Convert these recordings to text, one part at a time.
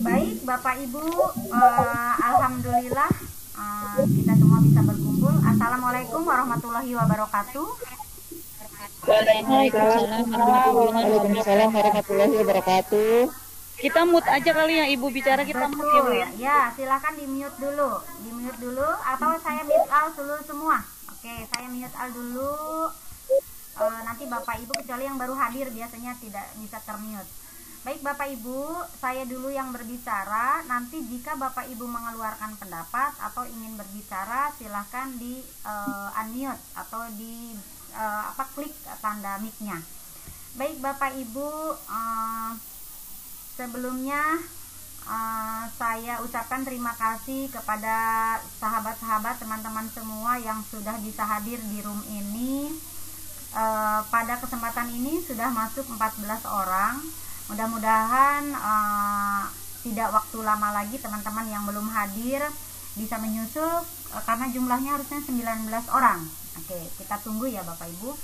Baik, Bapak Ibu, alhamdulillah kita semua bisa berkumpul. Assalamualaikum warahmatullahi wabarakatuh. Waalaikumsalam warahmatullahi wabarakatuh. Kita mute aja kali ya Ibu bicara, kita mute ya Bu ya. Ya, silakan di mute dulu, atau saya mute all dulu semua. Oke, saya mute all dulu. Nanti Bapak Ibu, kecuali yang baru hadir biasanya tidak bisa termute. Baik Bapak Ibu, saya dulu yang berbicara. Nanti jika Bapak Ibu mengeluarkan pendapat atau ingin berbicara, silahkan di unmute atau di klik tanda mic-nya. Baik Bapak Ibu, sebelumnya saya ucapkan terima kasih kepada sahabat-sahabat, teman-teman semua yang sudah bisa hadir di room ini. Pada kesempatan ini sudah masuk 14 orang. Mudah-mudahan tidak waktu lama lagi teman-teman yang belum hadir bisa menyusul, karena jumlahnya harusnya 19 orang. Oke, kita tunggu ya Bapak Ibu.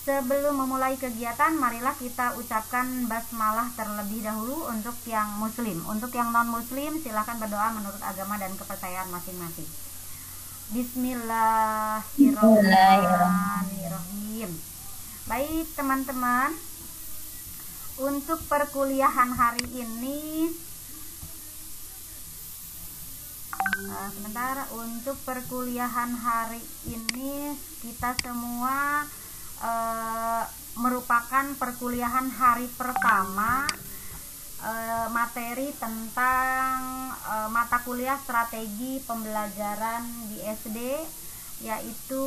Sebelum memulai kegiatan, marilah kita ucapkan basmalah terlebih dahulu untuk yang muslim. Untuk yang non muslim silahkan berdoa menurut agama dan kepercayaan masing-masing. Bismillahirrahmanirrahim. Baik teman-teman, untuk perkuliahan hari ini, untuk perkuliahan hari ini kita semua merupakan perkuliahan hari pertama materi tentang mata kuliah strategi pembelajaran di SD, yaitu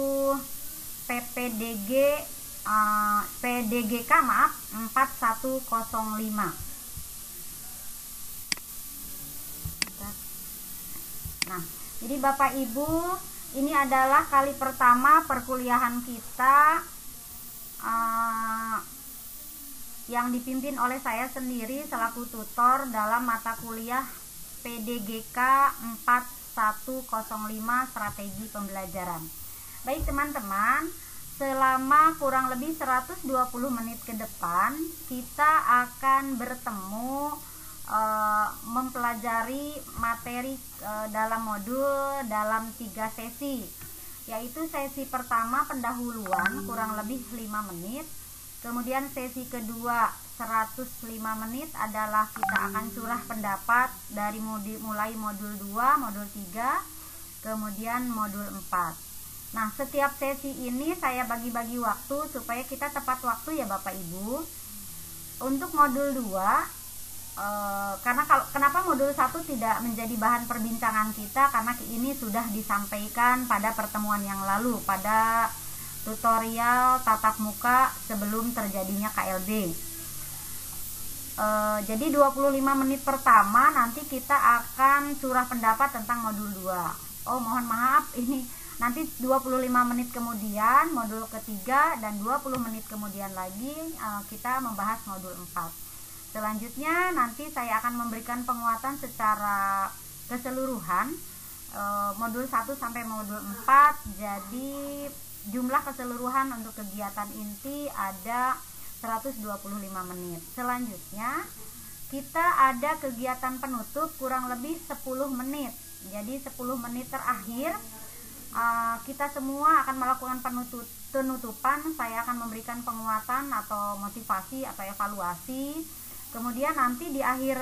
PDGK 4105. Nah, jadi Bapak Ibu, ini adalah kali pertama perkuliahan kita yang dipimpin oleh saya sendiri selaku tutor dalam mata kuliah PDGK 4105 strategi pembelajaran. Baik teman-teman, selama kurang lebih 120 menit ke depan kita akan bertemu mempelajari materi dalam modul dalam 3 sesi, yaitu sesi pertama pendahuluan kurang lebih 5 menit, kemudian sesi kedua 105 menit adalah kita akan curah pendapat dari mulai modul 2, modul 3, kemudian modul 4. Nah, setiap sesi ini saya bagi-bagi waktu supaya kita tepat waktu ya Bapak Ibu. Untuk modul 2, karena kenapa modul 1 tidak menjadi bahan perbincangan kita, karena ini sudah disampaikan pada pertemuan yang lalu pada tutorial tatap muka sebelum terjadinya KLB. Jadi 25 menit pertama nanti kita akan curah pendapat tentang modul 2. Oh, mohon maaf, ini nanti 25 menit kemudian modul ketiga, dan 20 menit kemudian lagi kita membahas modul 4. Selanjutnya nanti saya akan memberikan penguatan secara keseluruhan modul 1 sampai modul 4. Jadi jumlah keseluruhan untuk kegiatan inti ada 125 menit. Selanjutnya kita ada kegiatan penutup kurang lebih 10 menit. Jadi 10 menit terakhir kita semua akan melakukan penutupan. Saya akan memberikan penguatan atau motivasi atau evaluasi. Kemudian nanti di akhir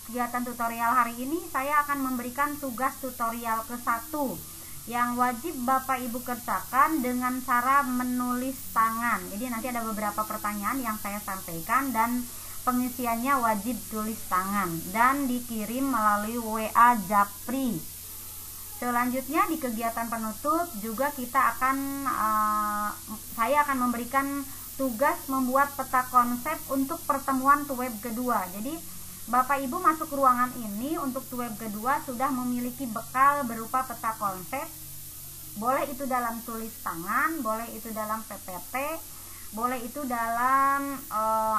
kegiatan tutorial hari ini saya akan memberikan tugas tutorial ke-1 yang wajib Bapak Ibu kerjakan dengan cara menulis tangan. Jadi nanti ada beberapa pertanyaan yang saya sampaikan dan pengisiannya wajib tulis tangan dan dikirim melalui WA Japri. Selanjutnya di kegiatan penutup juga kita akan saya akan memberikan tugas membuat peta konsep untuk pertemuan web kedua. Jadi Bapak Ibu masuk ruangan ini untuk web kedua sudah memiliki bekal berupa peta konsep. Boleh itu dalam tulis tangan, boleh itu dalam PPT, boleh itu dalam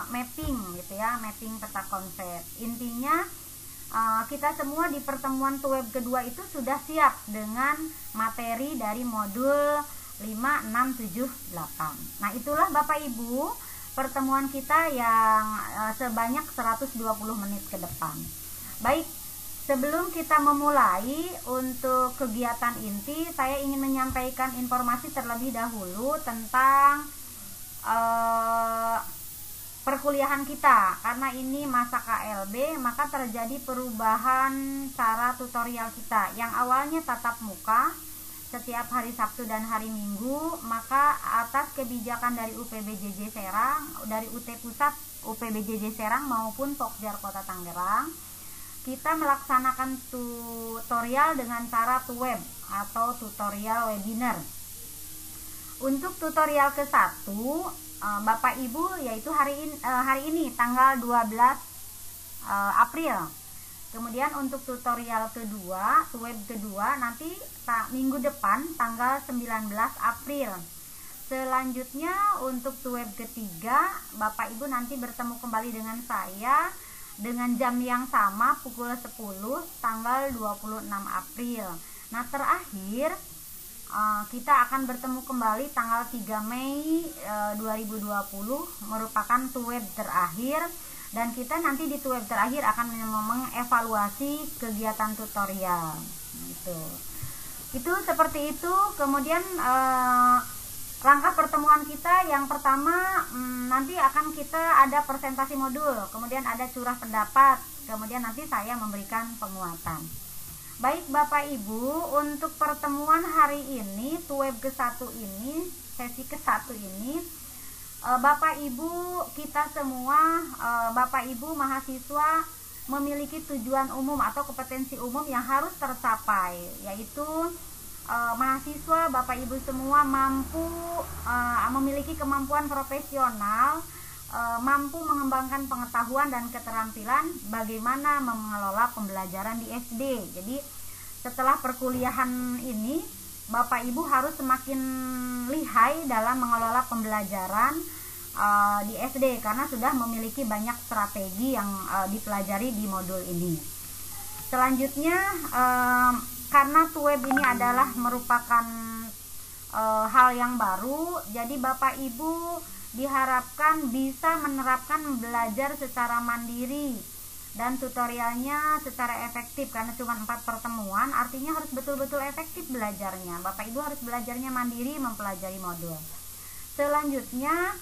mapping gitu ya, mapping peta konsep. Intinya kita semua di pertemuan web kedua itu sudah siap dengan materi dari modul 5, 6, 7, 8. Nah, itulah Bapak Ibu pertemuan kita yang sebanyak 120 menit ke depan. Baik, sebelum kita memulai untuk kegiatan inti, saya ingin menyampaikan informasi terlebih dahulu tentang perkuliahan kita. Karena ini masa KLB, maka terjadi perubahan cara tutorial kita. Yang awalnya tatap muka setiap hari Sabtu dan hari Minggu, maka atas kebijakan dari UPBJJ Serang, dari UT Pusat, UPBJJ Serang maupun Pokjar Kota Tangerang, kita melaksanakan tutorial dengan cara web atau tutorial webinar. Untuk tutorial ke-1, Bapak Ibu, yaitu hari ini tanggal 12 April. Kemudian untuk tutorial kedua, web kedua nanti minggu depan tanggal 19 April. Selanjutnya untuk web ketiga, Bapak Ibu nanti bertemu kembali dengan saya dengan jam yang sama pukul 10 tanggal 26 April. Nah, terakhir kita akan bertemu kembali tanggal 3 Mei 2020 merupakan web terakhir, dan kita nanti di web terakhir akan mengevaluasi kegiatan tutorial. Itu seperti itu. Kemudian langkah pertemuan kita yang pertama, nanti akan kita ada presentasi modul, kemudian ada curah pendapat, kemudian nanti saya memberikan penguatan. Baik Bapak Ibu, untuk pertemuan hari ini, web ke-1 ini, sesi ke-1 ini, Bapak Ibu kita semua, Bapak Ibu mahasiswa memiliki tujuan umum atau kompetensi umum yang harus tercapai, yaitu mahasiswa Bapak Ibu semua mampu memiliki kemampuan profesional, mampu mengembangkan pengetahuan dan keterampilan bagaimana mengelola pembelajaran di SD. Jadi setelah perkuliahan ini Bapak Ibu harus semakin lihai dalam mengelola pembelajaran di SD karena sudah memiliki banyak strategi yang dipelajari di modul ini. Selanjutnya karena web ini adalah merupakan hal yang baru, jadi Bapak Ibu diharapkan bisa menerapkan belajar secara mandiri dan tutorialnya secara efektif, karena cuma 4 pertemuan, artinya harus betul-betul efektif belajarnya. Bapak Ibu harus belajarnya mandiri, mempelajari modul. Selanjutnya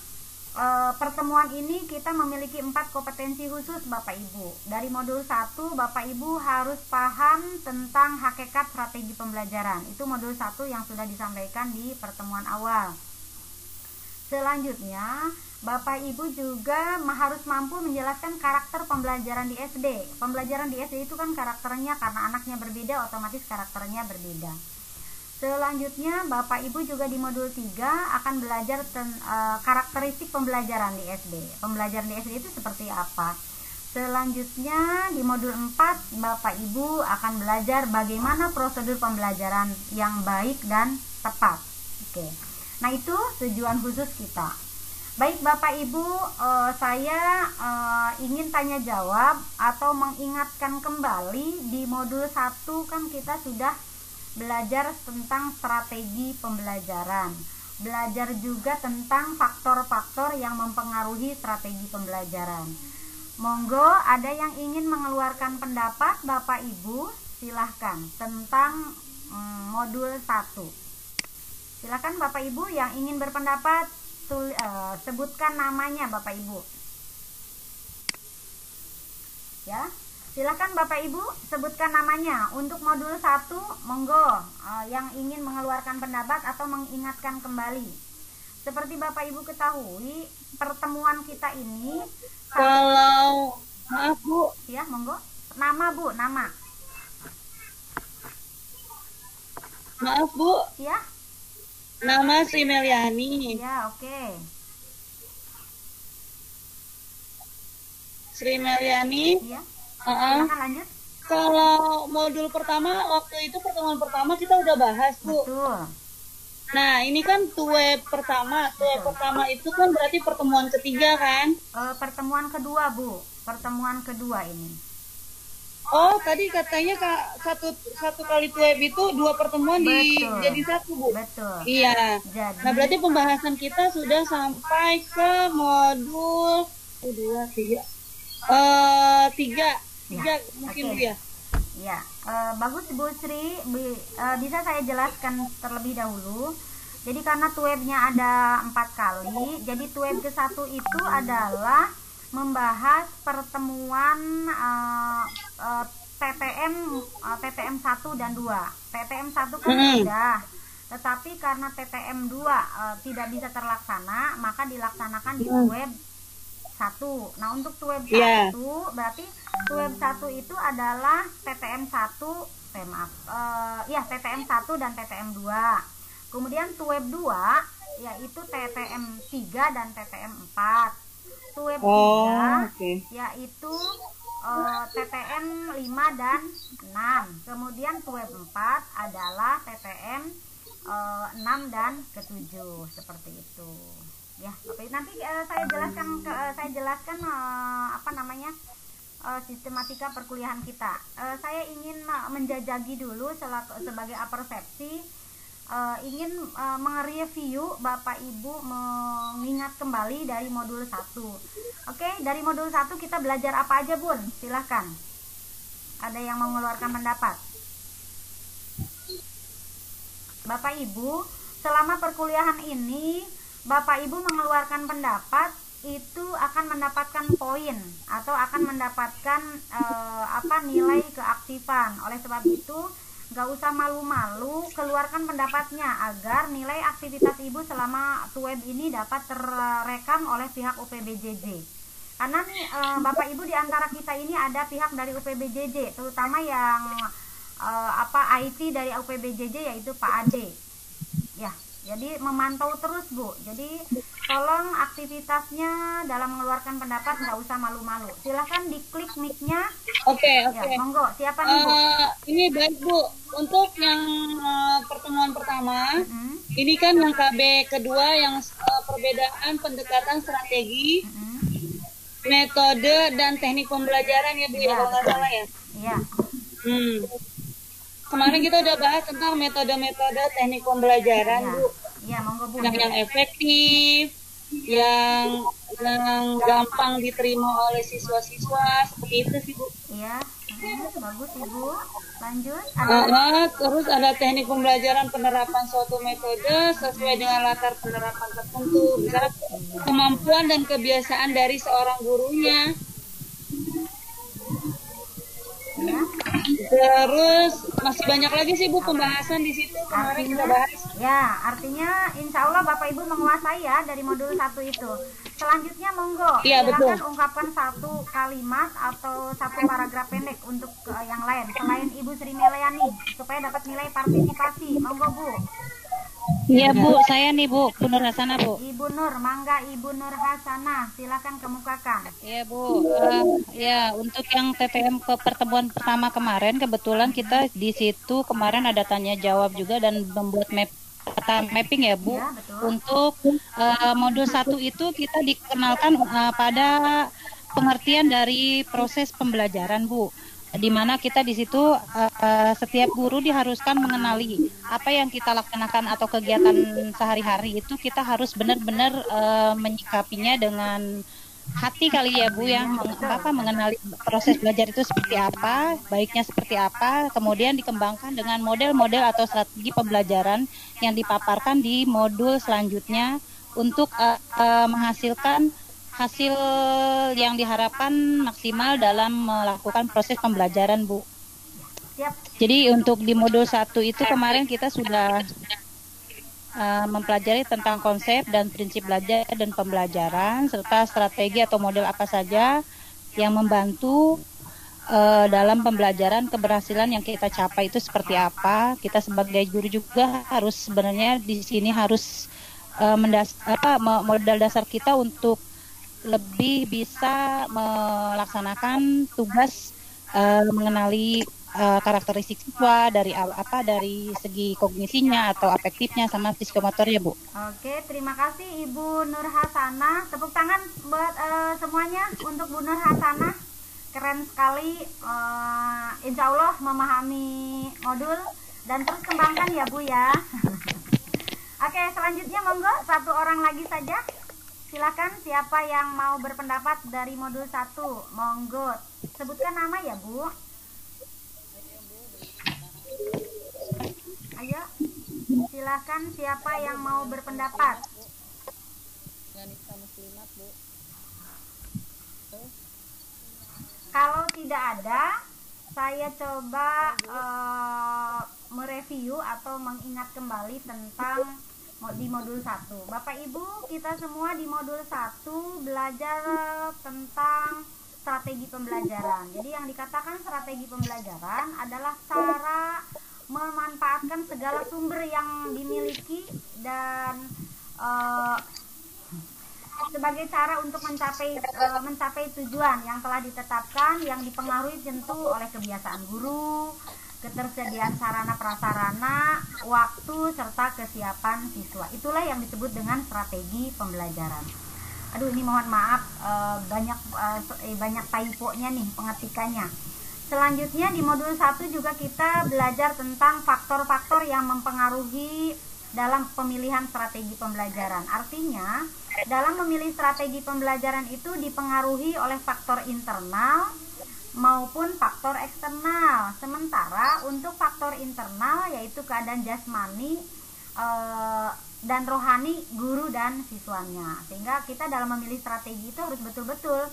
pertemuan ini kita memiliki 4 kompetensi khusus Bapak Ibu. Dari modul 1 Bapak Ibu harus paham tentang hakikat strategi pembelajaran. Itu modul 1 yang sudah disampaikan di pertemuan awal. Selanjutnya Bapak Ibu juga harus mampu menjelaskan karakter pembelajaran di SD. Pembelajaran di SD itu kan karakternya, karena anaknya berbeda, otomatis karakternya berbeda. Selanjutnya Bapak Ibu juga di modul 3 akan belajar karakteristik pembelajaran di SD. Pembelajaran di SD itu seperti apa? Selanjutnya di modul 4 Bapak Ibu akan belajar bagaimana prosedur pembelajaran yang baik dan tepat. Oke. Nah, itu tujuan khusus kita. Baik Bapak Ibu, saya ingin tanya jawab atau mengingatkan kembali, di modul 1 kan kita sudah belajar tentang strategi pembelajaran, belajar juga tentang faktor-faktor yang mempengaruhi strategi pembelajaran. Monggo ada yang ingin mengeluarkan pendapat Bapak Ibu, silahkan, tentang modul 1. Silakan Bapak Ibu yang ingin berpendapat, sebutkan namanya Bapak Ibu. Ya, silakan Bapak Ibu sebutkan namanya. Untuk modul 1, monggo yang ingin mengeluarkan pendapat atau mengingatkan kembali. Seperti Bapak Ibu ketahui, pertemuan kita ini maaf Bu. Ya, monggo. Nama Bu, nama. Maaf Bu. Ya. Nama Sri Meliani. Ya, oke. Sri Meliani. Iya. Silakan lanjut. Kalau modul pertama, waktu itu pertemuan pertama kita udah bahas Bu. Betul. Nah, ini kan web pertama. Web pertama itu kan berarti pertemuan ketiga kan? Pertemuan kedua Bu. Pertemuan kedua ini. Oh, tadi katanya Kak, satu kali web itu 2 pertemuan Betul. jadi 1, Bu. Betul. Iya. Jadi Nah, berarti pembahasan kita sudah sampai ke modul 2, 3. 3 mungkin oke. Bu ya. Ya, bagus Bu Sri. Bisa saya jelaskan terlebih dahulu. Jadi karena tuwebnya ada 4 kali, jadi tuweb ke-1 itu adalah membahas pertemuan PTM 1 dan 2. PTM 1 kan sudah, tetapi karena PTM 2 tidak bisa terlaksana, maka dilaksanakan di tuweb 1. Nah, untuk tuweb 1 berarti tuweb 1 itu adalah PTM 1, PTM 1 dan PTM 2. Kemudian tuweb 2 yaitu TTM 3 dan TTM 4. Tuweb 3 yaitu TTM 5 dan 6. Kemudian tuweb 4 adalah TTM 6 dan ke-7, seperti itu. Ya, nanti saya jelaskan sistematika perkuliahan kita. Saya ingin menjajaki dulu sebagai apersepsi, ingin mereview Bapak Ibu, mengingat kembali dari modul 1. Oke, dari modul 1 kita belajar apa aja, Bun? Silahkan. Ada yang mengeluarkan pendapat? Bapak Ibu, selama perkuliahan ini Bapak Ibu mengeluarkan pendapat, itu akan mendapatkan poin atau akan mendapatkan nilai keaktifan. Oleh sebab itu, gak usah malu-malu, keluarkan pendapatnya agar nilai aktivitas Ibu selama tuweb ini dapat terekam oleh pihak UPBJJ. Karena nih Bapak Ibu di antara kita ini ada pihak dari UPBJJ, terutama yang IT dari UPBJJ, yaitu Pak Ade. Ya, jadi memantau terus, Bu. Jadi tolong aktivitasnya dalam mengeluarkan pendapat nggak usah malu-malu. Silahkan diklik mic-nya. Oke. Ya, monggo. Siapa nih, Bu? Ini baik, Bu. Untuk yang pertemuan pertama, ini kan yang KB kedua yang perbedaan pendekatan strategi, metode dan teknik pembelajaran ya, Bu, ya, kalau nggak salah ya. Iya. Kemarin kita udah bahas tentang metode-metode teknik pembelajaran, Bu. Iya, monggo, Bu. Yang efektif, yang gampang diterima oleh siswa-siswa, seperti itu sih, Bu. Iya, bagus, Ibu. Lanjut. Terus ada teknik pembelajaran penerapan suatu metode sesuai dengan latar penerapan tertentu, misalnya kemampuan dan kebiasaan dari seorang gurunya. Ya. Terus masih banyak lagi sih, Bu, pembahasan di situ kemarin kita bahas. Ya, artinya insya Allah Bapak Ibu menguasai ya dari modul 1 itu. Selanjutnya monggo, silakan ungkapkan satu kalimat atau satu paragraf pendek untuk yang lain selain Ibu Sri Meliani supaya dapat nilai partisipasi. Monggo, Bu. Iya, Bu, saya nih, Bu, Bu Nur Hasanah, Bu. Ibu Nur, mangga Ibu Nur Hasanah, silakan kemukakan. Iya, Bu. Ya, untuk yang TTM ke pertemuan pertama kemarin, kebetulan kita di situ kemarin ada tanya jawab juga dan membuat mapping ya, Bu. Ya, untuk modul 1 itu kita dikenalkan pada pengertian dari proses pembelajaran, Bu. Di mana kita di situ setiap guru diharuskan mengenali apa yang kita laksanakan atau kegiatan sehari-hari itu kita harus benar-benar menyikapinya dengan hati kali ya, Bu, ya, mengenali proses belajar itu seperti apa, baiknya seperti apa, kemudian dikembangkan dengan model-model atau strategi pembelajaran yang dipaparkan di modul selanjutnya untuk menghasilkan hasil yang diharapkan maksimal dalam melakukan proses pembelajaran, Bu. Siap. Jadi untuk di modul 1 itu kemarin kita sudah mempelajari tentang konsep dan prinsip belajar dan pembelajaran serta strategi atau model apa saja yang membantu dalam pembelajaran, keberhasilan yang kita capai itu seperti apa. Kita sebagai guru juga harus sebenarnya di sini harus modal dasar kita untuk lebih bisa melaksanakan tugas mengenali karakteristik siswa dari segi kognisinya atau afektifnya sama psikomotornya, Bu. Oke, terima kasih Ibu Nur Hasanah. Tepuk tangan buat semuanya untuk Bu Nur Hasanah. keren sekali. Insya Allah memahami modul dan terus kembangkan ya Bu ya. Oke, selanjutnya monggo satu orang lagi saja. Silakan siapa yang mau berpendapat dari modul 1. Monggo sebutkan nama ya Bu. Ayo, silakan siapa yang mau berpendapat. Kalau tidak ada, saya coba mereview atau mengingat kembali tentang di modul 1. Bapak Ibu, kita semua di modul 1 belajar tentang strategi pembelajaran. Jadi yang dikatakan strategi pembelajaran adalah cara memanfaatkan segala sumber yang dimiliki dan sebagai cara untuk mencapai tujuan yang telah ditetapkan, yang dipengaruhi tentu oleh kebiasaan guru, ketersediaan sarana prasarana, waktu serta kesiapan siswa. Itulah yang disebut dengan strategi pembelajaran. Aduh, ini mohon maaf banyak typo-nya nih pengetikannya. Selanjutnya di modul 1 juga kita belajar tentang faktor-faktor yang mempengaruhi dalam pemilihan strategi pembelajaran. Artinya, dalam memilih strategi pembelajaran itu dipengaruhi oleh faktor internal maupun faktor eksternal. Sementara untuk faktor internal yaitu keadaan jasmani dan rohani guru dan siswanya. Sehingga kita dalam memilih strategi itu harus betul-betul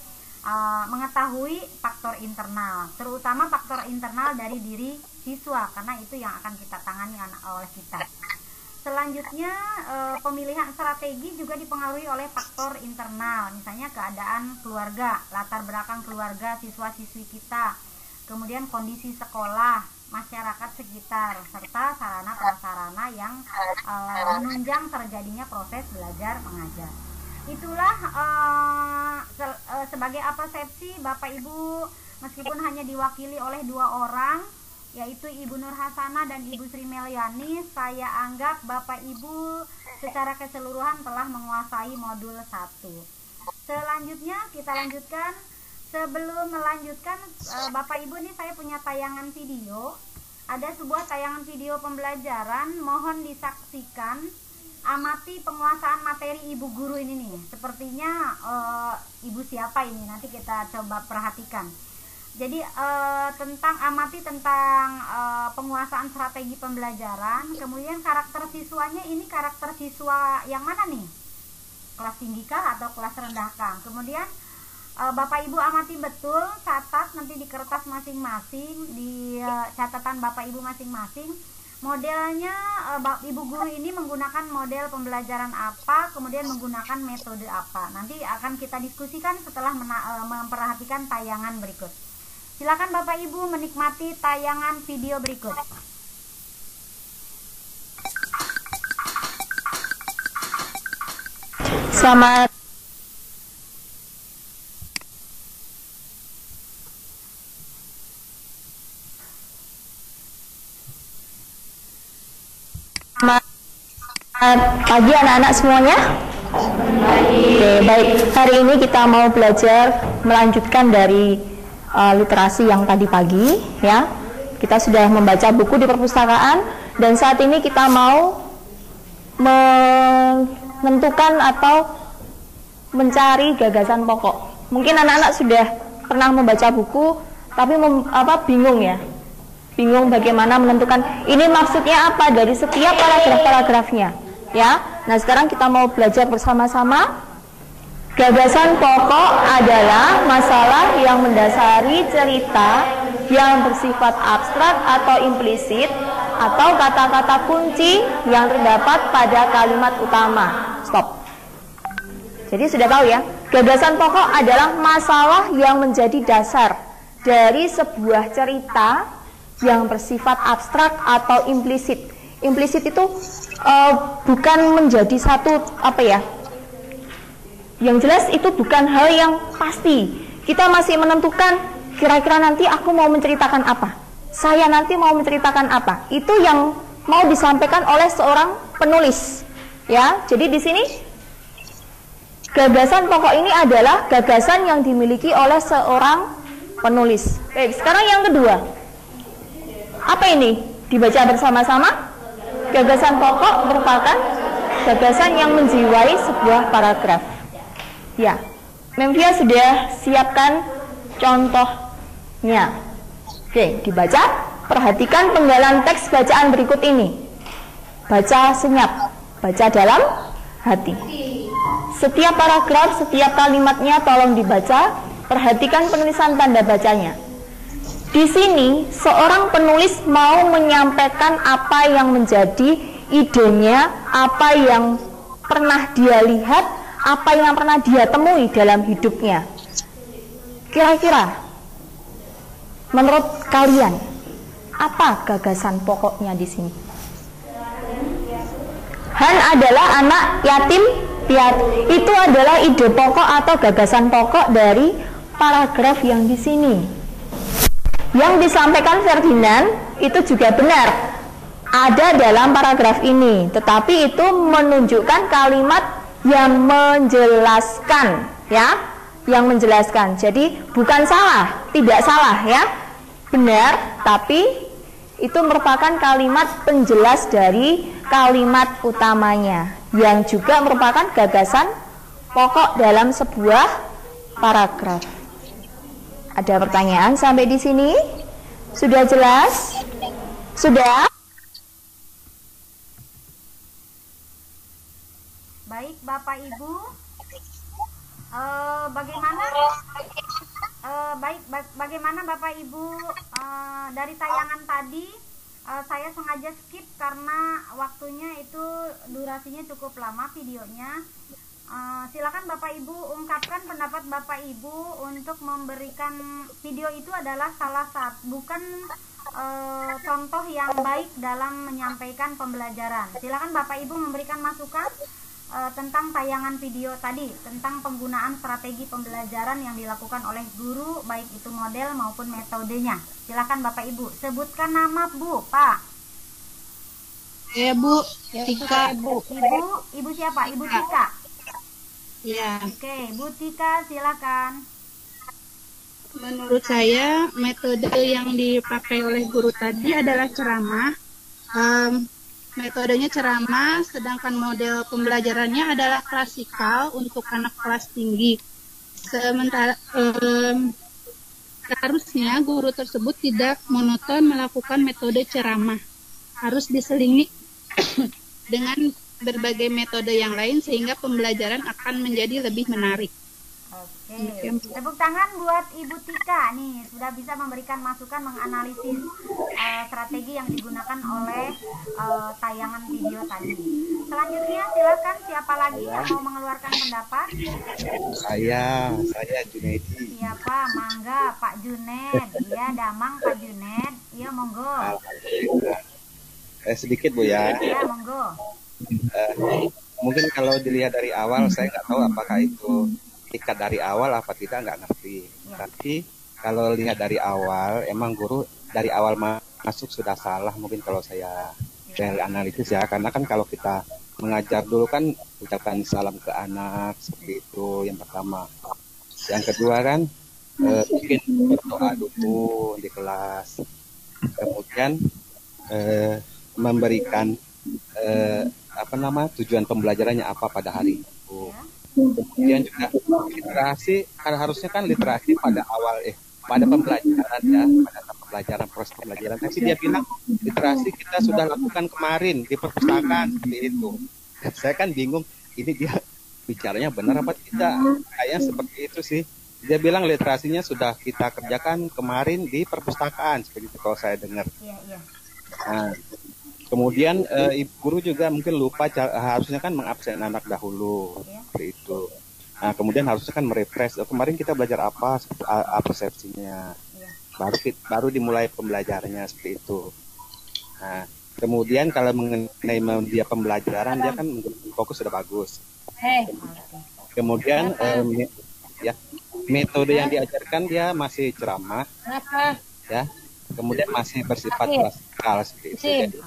mengetahui faktor internal, terutama faktor internal dari diri siswa, karena itu yang akan kita tangani oleh kita. Selanjutnya pemilihan strategi juga dipengaruhi oleh faktor internal, misalnya keadaan keluarga, latar belakang keluarga siswa-siswi kita, kemudian kondisi sekolah, masyarakat sekitar, serta sarana prasarana yang menunjang terjadinya proses belajar mengajar. Itulah sebagai persepsi Bapak Ibu, meskipun hanya diwakili oleh 2 orang, yaitu Ibu Nur Hasanah dan Ibu Sri Meliani, saya anggap Bapak Ibu secara keseluruhan telah menguasai modul 1. Selanjutnya kita lanjutkan. Sebelum melanjutkan, Bapak Ibu, ini saya punya tayangan video. Ada sebuah tayangan video pembelajaran, mohon disaksikan. Amati penguasaan materi Ibu Guru ini nih. Sepertinya Ibu siapa ini? Nanti kita coba perhatikan. Jadi amati tentang penguasaan strategi pembelajaran. Kemudian karakter siswanya ini karakter siswa yang mana nih? Kelas tinggi kah atau kelas rendah kah? Kemudian Bapak Ibu amati betul, catat nanti di kertas masing-masing, di catatan Bapak Ibu masing-masing. Modelnya Ibu Guru ini menggunakan model pembelajaran apa, kemudian menggunakan metode apa. Nanti akan kita diskusikan setelah memperhatikan tayangan berikut. Silakan Bapak Ibu menikmati tayangan video berikut. Selamat pagi anak-anak semuanya. Oke, baik. Hari ini kita mau belajar melanjutkan dari literasi yang tadi pagi, ya. Kita sudah membaca buku di perpustakaan dan saat ini kita mau menentukan atau mencari gagasan pokok. Mungkin anak-anak sudah pernah membaca buku tapi bingung ya. Bingung bagaimana menentukan ini maksudnya apa dari setiap paragraf-paragrafnya, ya. Nah, sekarang kita mau belajar bersama-sama. Gagasan pokok adalah masalah yang mendasari cerita yang bersifat abstrak atau implisit atau kata-kata kunci yang terdapat pada kalimat utama. Stop. Jadi sudah tahu ya, gagasan pokok adalah masalah yang menjadi dasar dari sebuah cerita yang bersifat abstrak atau implisit. Implisit itu bukan menjadi satu yang jelas itu bukan hal yang pasti. Kita masih menentukan kira-kira nanti aku mau menceritakan apa. Saya nanti mau menceritakan apa. Itu yang mau disampaikan oleh seorang penulis. Ya, jadi di sini gagasan pokok ini adalah gagasan yang dimiliki oleh seorang penulis. Baik, sekarang yang kedua. Apa ini? Dibaca bersama-sama. Gagasan pokok merupakan gagasan yang menjiwai sebuah paragraf. Ya, Memvia sudah siapkan contohnya. Oke, dibaca. Perhatikan penggalan teks bacaan berikut ini. Baca senyap, baca dalam hati. Setiap paragraf, setiap kalimatnya tolong dibaca. Perhatikan penulisan tanda bacanya. Di sini seorang penulis mau menyampaikan apa yang menjadi idenya, apa yang pernah dia lihat, apa yang pernah dia temui dalam hidupnya. Kira-kira menurut kalian apa gagasan pokoknya di sini? Han adalah anak yatim piatu. Itu adalah ide pokok atau gagasan pokok dari paragraf yang di sini. Yang disampaikan Ferdinand itu juga benar, ada dalam paragraf ini, tetapi itu menunjukkan kalimat yang menjelaskan, ya, yang menjelaskan. Jadi bukan salah, tidak salah, ya, benar, tapi itu merupakan kalimat penjelas dari kalimat utamanya, yang juga merupakan gagasan pokok dalam sebuah paragraf. Ada pertanyaan sampai di sini? Sudah jelas? Sudah? Baik, Bapak Ibu. Bagaimana? Bagaimana Bapak Ibu dari tayangan tadi? Saya sengaja skip karena waktunya itu durasinya cukup lama videonya. Silakan Bapak Ibu ungkapkan pendapat Bapak Ibu untuk memberikan video itu adalah salah satu, bukan contoh yang baik dalam menyampaikan pembelajaran. Silakan Bapak Ibu memberikan masukan tentang tayangan video tadi, tentang penggunaan strategi pembelajaran yang dilakukan oleh guru, baik itu model maupun metodenya. Silakan Bapak Ibu, sebutkan nama Bu, Pak. Ya Bu, Tika. Ibu siapa? Ibu Tika. Ya. Oke, Bu Tika, silakan. Menurut saya metode yang dipakai oleh guru tadi adalah ceramah. Metodenya ceramah, sedangkan model pembelajarannya adalah klasikal untuk anak kelas tinggi. Sementara harusnya guru tersebut tidak monoton melakukan metode ceramah, harus diselingi dengan berbagai metode yang lain sehingga pembelajaran akan menjadi lebih menarik. Oke, tepuk tangan buat Ibu Tika nih, sudah bisa memberikan masukan menganalisis strategi yang digunakan oleh tayangan video tadi. Selanjutnya silakan, siapa lagi yang mau mengeluarkan pendapat? Saya Junaidi. Siapa? Mangga Pak Junet. Iya, damang Pak Junet. Iya, monggo. Sedikit Bu ya. Iya, monggo. Mungkin kalau dilihat dari awal saya nggak tahu apakah itu ikat dari awal apa tidak, nggak ngerti. Tapi kalau lihat dari awal emang guru dari awal masuk sudah salah mungkin kalau saya dari analisis ya, karena kan kalau kita mengajar dulu kan ucapkan salam ke anak seperti itu yang pertama. Yang kedua kan mungkin berdoa dulu di kelas, kemudian memberikan tujuan pembelajarannya apa pada hari itu. Kemudian juga literasi, kan harusnya kan literasi pada awal pada pembelajaran ya, pada pembelajaran proses pembelajaran. Tapi dia bilang literasi kita sudah lakukan kemarin di perpustakaan seperti itu. Saya kan bingung, ini dia bicaranya benar apa tidak? Kayaknya seperti itu sih. Dia bilang literasinya sudah kita kerjakan kemarin di perpustakaan seperti itu kalau saya dengar. Nah, kemudian ibu guru juga mungkin lupa harusnya kan mengabsen anak dahulu seperti itu. Nah, kemudian harusnya kan merefresh. Kemarin kita belajar apa persepsinya. Baru dimulai pembelajarannya seperti itu. Nah, kemudian kalau mengenai dia pembelajaran dia kan fokus sudah bagus. Kemudian metode yang diajarkan dia masih ceramah. Ya. Kemudian masih bersifat klasikal seperti itu. Jadi,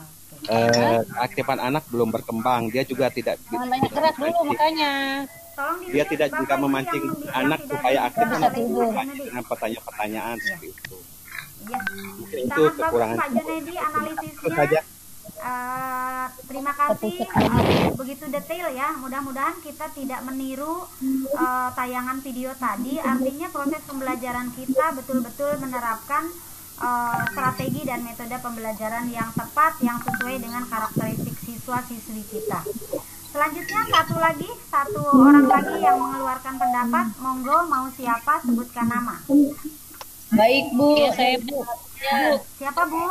keaktifan anak belum berkembang, dia juga tidak banyak gerak dulu makanya Tolong dia di-mute, tidak Bapak juga Ibu memancing yang anak tidak supaya bisa akhirnya oleh Ibu bertanya Junedi. dengan pertanyaan-pertanyaan seperti itu. Iya. Mungkin itu Sangat bagus kekurangan. Pak Junedi Itu analisisnya. saja. Terima kasih, begitu detail ya. Mudah-mudahan kita tidak meniru tayangan video tadi. Artinya proses pembelajaran kita betul-betul menerapkan strategi dan metode pembelajaran yang tepat, yang sesuai dengan karakteristik siswa-siswi kita. Selanjutnya satu orang lagi yang mengeluarkan pendapat. Monggo, mau siapa? Sebutkan nama. Baik Bu, Ya, saya Bu. Siapa Bu?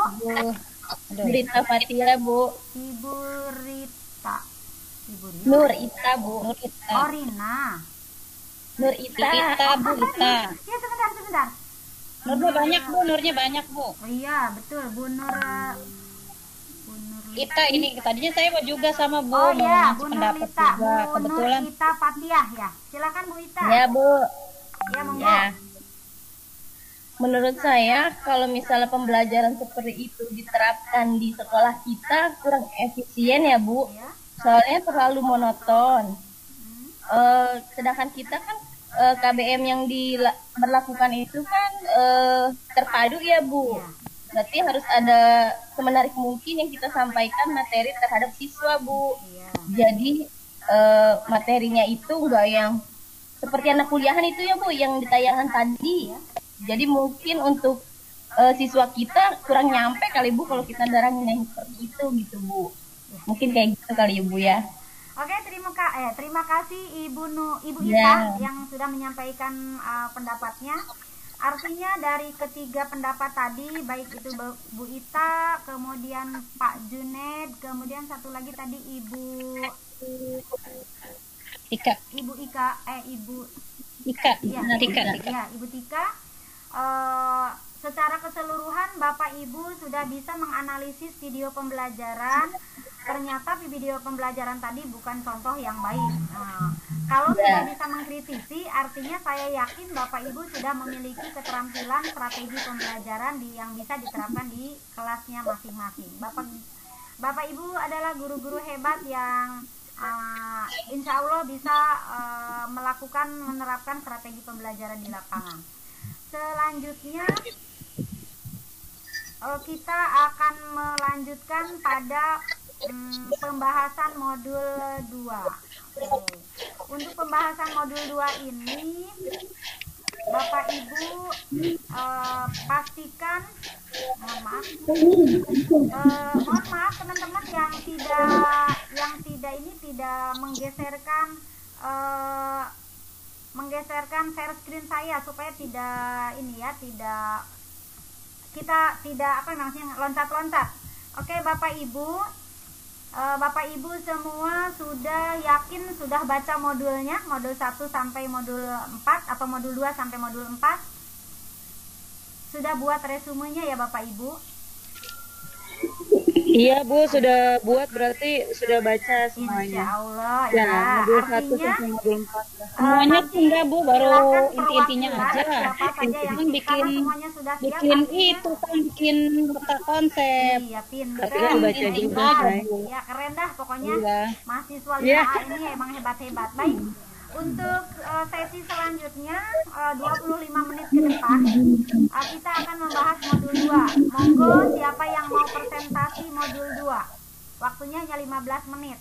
Rita Fatia Bu, Ibu Rita. Nur Ita Bu, Nur Ita. Oh, Rina. Nur Ita, Ita Bu, Ita. Ya, sebentar. Nurnya banyak Bu, nurnya banyak Bu. Oh iya, betul, Bu Nur. Ita ini tadinya saya mau juga sama Bu, Oh mau iya, ngasih Bu Nur pendapat Ita. juga. Bu Kebetulan Nur Ita Fatiah ya. Silakan Bu Ita. ya Bu. Ya, monggo. Ya, menurut saya kalau misalnya pembelajaran seperti itu diterapkan di sekolah kita kurang efisien ya Bu, Ya. soalnya terlalu monoton. Sedangkan kita kan KBM yang diberlakukan itu kan terpadu ya Bu. Ya. Berarti harus ada semenarik mungkin yang kita sampaikan materi terhadap siswa Bu. Iya. Jadi materinya itu enggak yang seperti anak kuliahan itu ya Bu, yang ditayangkan tadi. Jadi mungkin untuk siswa kita kurang nyampe kali Bu kalau kita darangin yang seperti itu gitu Bu. Mungkin kayak gitu kali ya Bu ya. Oke, terima kasih Ibu Ita Ya. yang sudah menyampaikan pendapatnya. Artinya dari ketiga pendapat tadi, baik itu Bu Ita, kemudian Pak Juned, kemudian satu lagi tadi Ibu Tika. Ibu Tika. ya, Tika. ya, Ibu Tika. Secara keseluruhan Bapak Ibu sudah bisa menganalisis video pembelajaran. Ternyata video pembelajaran tadi bukan contoh yang baik. Kalau sudah bisa mengkritisi, artinya saya yakin Bapak Ibu sudah memiliki keterampilan strategi pembelajaran yang bisa diterapkan di kelasnya masing-masing. Bapak Ibu adalah guru-guru hebat yang insya Allah bisa menerapkan strategi pembelajaran di lapangan. Selanjutnya kita akan melanjutkan pada pembahasan modul 2. Untuk pembahasan modul 2 ini Bapak Ibu pastikan, mohon maaf teman-teman yang tidak menggeserkan share screen saya supaya kita tidak loncat-loncat. Oke, Bapak Ibu semua sudah yakin sudah baca modulnya, modul 1 sampai modul 4 atau modul 2 sampai modul 4? Sudah buat resumenya ya Bapak Ibu? Iya Bu, sudah buat, berarti sudah baca Insya semuanya. Allah Ya, ya. modul 1 Artinya sampai modul 4. Semuanya nanti enggak Bu, baru silakan inti-intinya perwakilan, aja. siapa saja yang Bikin karena semuanya sudah siap, bikin artinya itu kan bikin peta konsep. iya, pinter. Tapi kan baca Pinter. juga, Say. Ya keren dah pokoknya. Iya. Mahasiswa 5A Iya. ini emang hebat-hebat. Baik. Untuk sesi selanjutnya 25 menit ke depan kita akan membahas modul 2. Monggo siapa yang mau presentasi modul 2. Waktunya hanya 15 menit.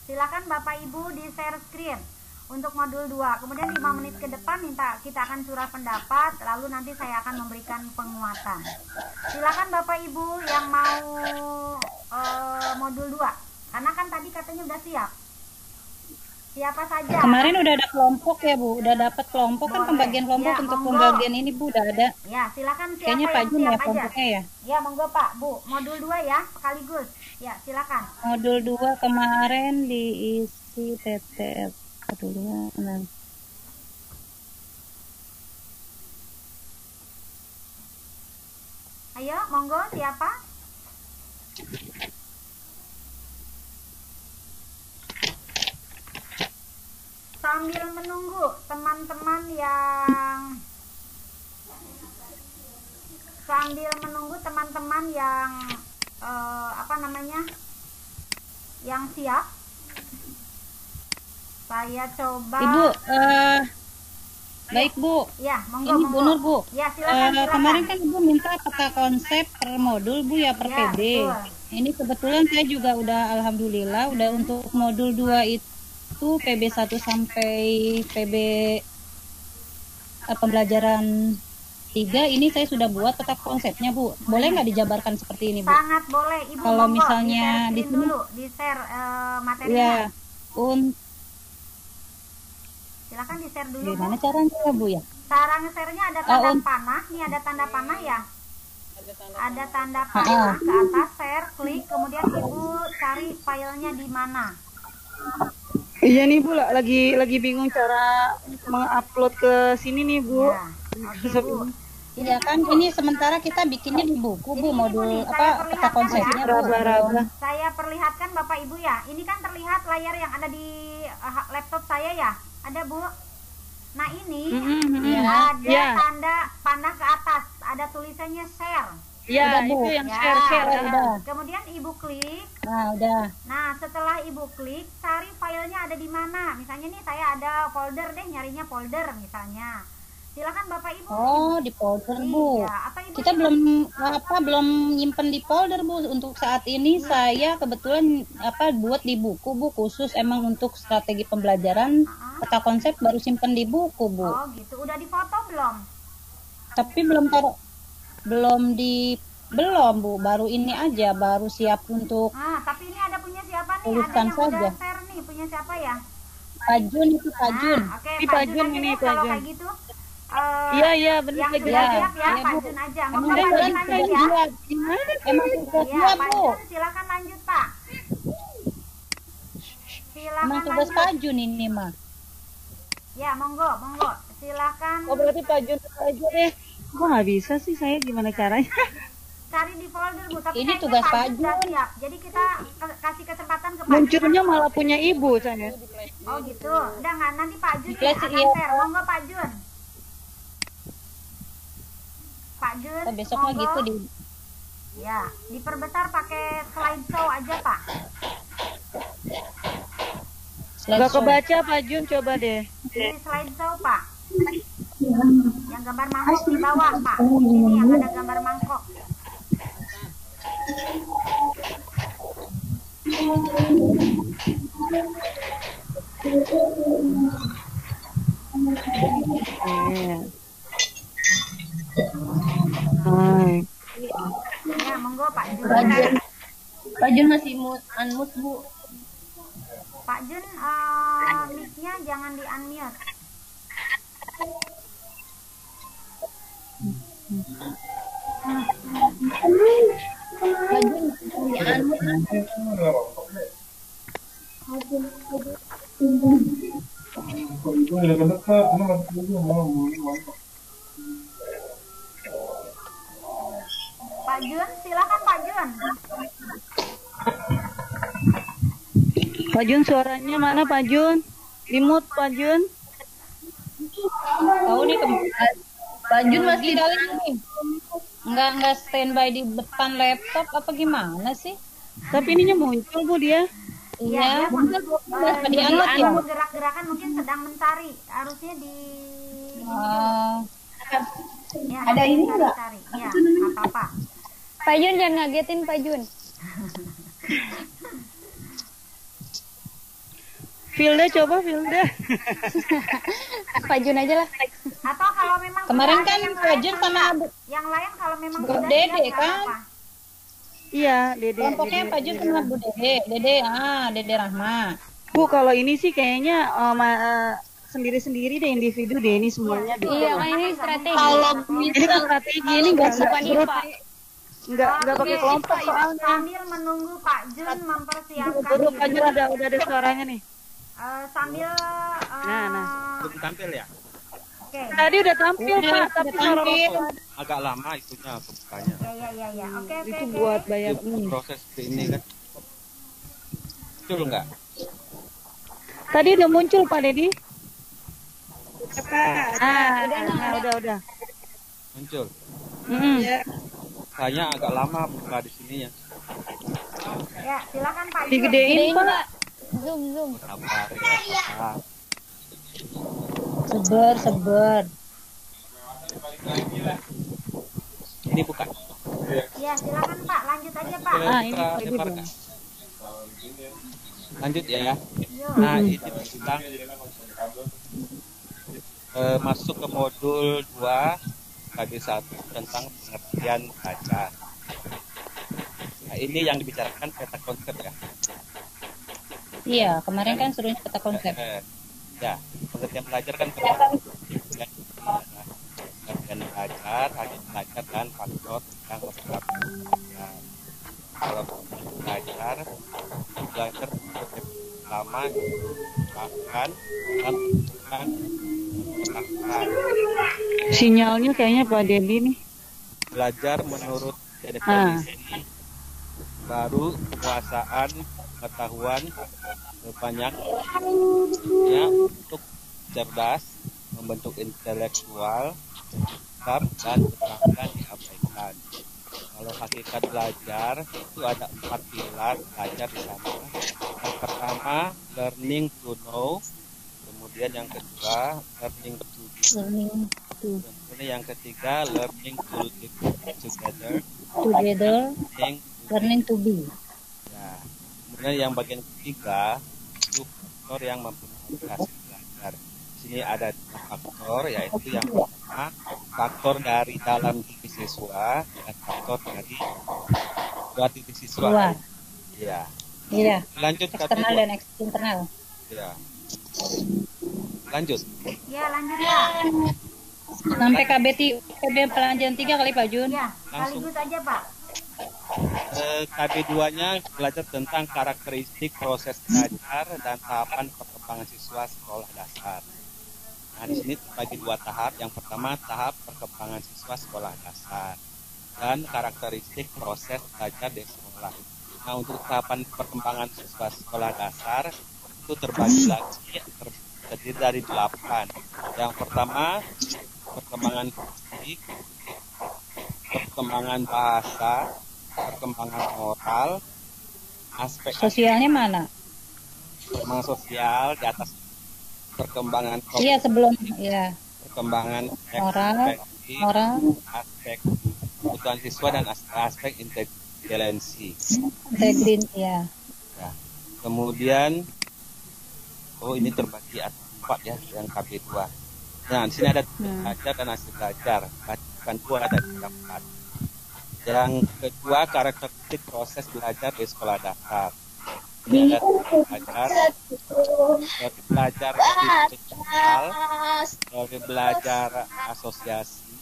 Silakan Bapak Ibu di share screen untuk modul 2. Kemudian 5 menit ke depan kita akan curah pendapat, lalu nanti saya akan memberikan penguatan. Silakan Bapak Ibu yang mau modul 2. Karena kan tadi katanya udah siap. Siapa saja? Kemarin udah ada kelompok ya Bu, udah dapat kelompok kan, Boleh. pembagian kelompok Ya, untuk monggo. pembagian ini Bu udah ada. Ya, silakan siapa Kayaknya Pak yang Jun siap ya aja. kelompoknya ya. Ya, monggo Pak, Bu. Modul 2 ya, sekaligus. Ya, silakan. Modul 2 kemarin diisi TTF. Dulu. Ayo, monggo siapa? Sambil menunggu teman-teman yang yang siap. Saya coba. Ibu, baik Bu. Ya, monggo, Ini monggo. Bu Nur Bu. Ya, silakan. Kemarin kan Ibu minta peta konsep per modul Bu ya, per Ya, PB. betul. Ini kebetulan saya juga udah alhamdulillah udah untuk modul 2 itu PB 1 sampai PB pembelajaran 3 ini saya sudah buat peta konsepnya Bu. Boleh nggak dijabarkan seperti ini Bu? Sangat boleh, Ibu. Kalau monggo, misalnya di-share di screen sini- dulu, di-share materinya. Ya, Silakan di-share dulu, Bu. gimana caranya Bu ya? Cara nge-share-nya ada tanda un- panah. Nih ada tanda panah ya. Ada tanda panah ke atas, share, klik, kemudian Ibu cari filenya di mana. Iya nih Bu, lagi bingung cara mengupload ke sini nih Bu. Ya, oke Bu. Iya kan ini sementara kita bikinnya di buku Bu, Ini, modul Bu, nih, apa saya peta perlihatkan konsepnya ya. Bu. Raba-raba. Saya perlihatkan Bapak Ibu ya. Ini kan terlihat layar yang ada di laptop saya ya. Ada Bu. Nah ini ada Ya. tanda panah ke atas. Ada tulisannya share. Ya, Udah, Bu. itu yang Ya, share. udah. Kemudian Ibu klik. Nah, udah. Nah setelah Ibu klik, cari filenya ada di mana. Misalnya nih saya ada folder deh, nyarinya folder misalnya. Silakan Bapak Ibu. Oh, di folder Bu. Iya, apa Ibu? Kita belum nyimpen di folder Bu. Untuk saat ini saya kebetulan buat di buku Bu, khusus emang untuk strategi pembelajaran peta konsep baru simpen di buku Bu. Oh gitu. Udah difoto belum? Tapi belum Bu, baru ini aja, baru siap untuk Nah, tapi ini ada punya siapa nih? Tuliskan Ada yang saja. udah share nih, punya siapa ya? Pak Jun itu Pak Jun. Nah, oke, Ini Pak Pak Jun Jun aja ini, deh Pak kalau Jun. kayak gitu. Iya, benar Yang lagi. sudah Ya, siap ya, iya, Pak Bu. Jun aja. Emang Monggo Pak tugas Jun lanjut ya. Emang tugas Iya, dia Pak Bu. Jun silakan lanjut Pak. Silakan Emang tugas lanjut. Pak Jun ini mah. Ya, monggo. Silakan Oh, berarti Pak Jun aja deh. Kok nggak bisa sih saya, gimana caranya? cari di folder Bu. Tapi Ini kayaknya tugas Pak Pak Jun sudah Jun. siap. Jadi kita kasih kesempatan ke Pak Jun. Munculnya malah punya ibu saya. Oh gitu. Udah nggak, nanti Pak Jun Iya ya sih, akan iya. share. Monggo Pak Jun. Pak Jun. Besoknya monggo. gitu di Ya, diperbesar pakai slideshow aja Pak. slideshow. Nggak kebaca Pak Jun, coba deh. Di slideshow Pak. Yang gambar mangkok di bawah Pak. Ini yang ada gambar mangkok. Hai. Ya, monggo Pak Jun. Pak Jun masih unmute Bu. Pak Jun, mic-nya jangan di unmute. Pak Jun masih unmute. Pak Jun, silakan Pak Jun. Pak Jun, suaranya mana Pak Jun? Dimut Pak Jun. Tahu nih Pak Jun di masih dalam nih. Enggak standby di depan laptop apa gimana sih? Tapi ininya muncul Bu dia. Iya. Jadi diangkat ya? gerak-gerakan mungkin sedang mencari. Harusnya di ya, ada ini enggak? cari. Ya, nggak apa-apa. Pak Jun jangan ngagetin Pak Jun. Filda coba Filda. Pak Jun aja lah. Atau kalau memang Kemarin sudah ada kan yang Pak lain, Jun Pak, sama yang lain kalau memang Bu sudah Dede siap, nggak kan? apa-apa. Iya, Dede. Kelompoknya Dede, Pak Jun Dede. sama Bu Dede. Dede Rahma. Bu, kalau ini sih kayaknya sendiri-sendiri deh, individu deh ini semuanya. deh. Iya, kan ini strategi. Kalau Ini kan strategi, ini nggak Bukan grup, IPA. nggak pakai kelompok soalnya. Sambil menunggu Pak Jun mempersiapkan Grup diri. aja udah ada suaranya nih. Sambil Nah. Belum tampil ya? Oke. Tadi udah tampil Pak, tapi suara tampil. Agak lama itunya pembukanya. Ya. Oke. itu buat bayar. Itu proses seperti ini kan. Betul nggak? Tadi udah muncul Pak Dedi. Udah. Muncul. Hanya agak lama buka di sini ya. Ya, silakan Pak Jun. Digedein Pak. Sabar ya. Seber. Ini bukan. Ya, silakan Pak, lanjut aja Pak. Ini Lempar, Kak. Lanjut ya. Yuk. Nah, ini tentang masuk ke modul 2 KB1 tentang pengertian baca. Nah, ini yang dibicarakan peta konsep ya. Iya, kemarin kan suruhnya peta konsep. Ya, pengertian belajar kan pengertian belajar, hanya belajar dan faktor yang memperlakukan belajar. Kalau belajar pertama akan dan melakukan. Sinyalnya kayaknya Pak Dedi nih. Belajar menurut definisi baru penguasaan pengetahuan banyak ya, untuk cerdas, membentuk intelektual, sikap dan keterampilan diabaikan. Kalau hakikat belajar itu ada 4 pilar belajar di sana. Yang pertama learning to know, kemudian yang kedua learning to be, kemudian yang ketiga learning to live together, Learning to be. ya. Kemudian yang bagian ketiga itu faktor yang mempengaruhi hasil belajar. Di sini ada 2 faktor, yaitu yang pertama faktor dari dalam diri siswa dan faktor dari luar diri siswa. Luar. Ya. Iya. Lanjut Eksternal dan internal. Ya. Lanjut. Ya, lanjut Pak. Sampai KB pelajaran 3 kali Pak Jun. Ya, sekaligus aja Pak. KB2-nya belajar tentang karakteristik proses belajar dan tahapan perkembangan siswa sekolah dasar. Nah, di sini terbagi 2 tahap. Yang pertama tahap perkembangan siswa sekolah dasar dan karakteristik proses belajar di sekolah. Nah, untuk tahapan perkembangan siswa sekolah dasar itu terbagi lagi terdiri dari 8. Yang pertama perkembangan fisik, perkembangan bahasa, perkembangan moral, aspek Sosialnya mana? perkembangan sosial di atas perkembangan Iya, sebelum ya. perkembangan Moral, aspek kebutuhan siswa dan aspek inteligensi. Background ya. Ya. Kemudian ini terbagi 4 ya, yang KB2. Nah, di sini ada belajar dan hasil belajar. Bahkan 2 ada 4. Yang kedua karakteristik proses belajar di sekolah dasar. Ini ada belajar visual, teori belajar asosiasi,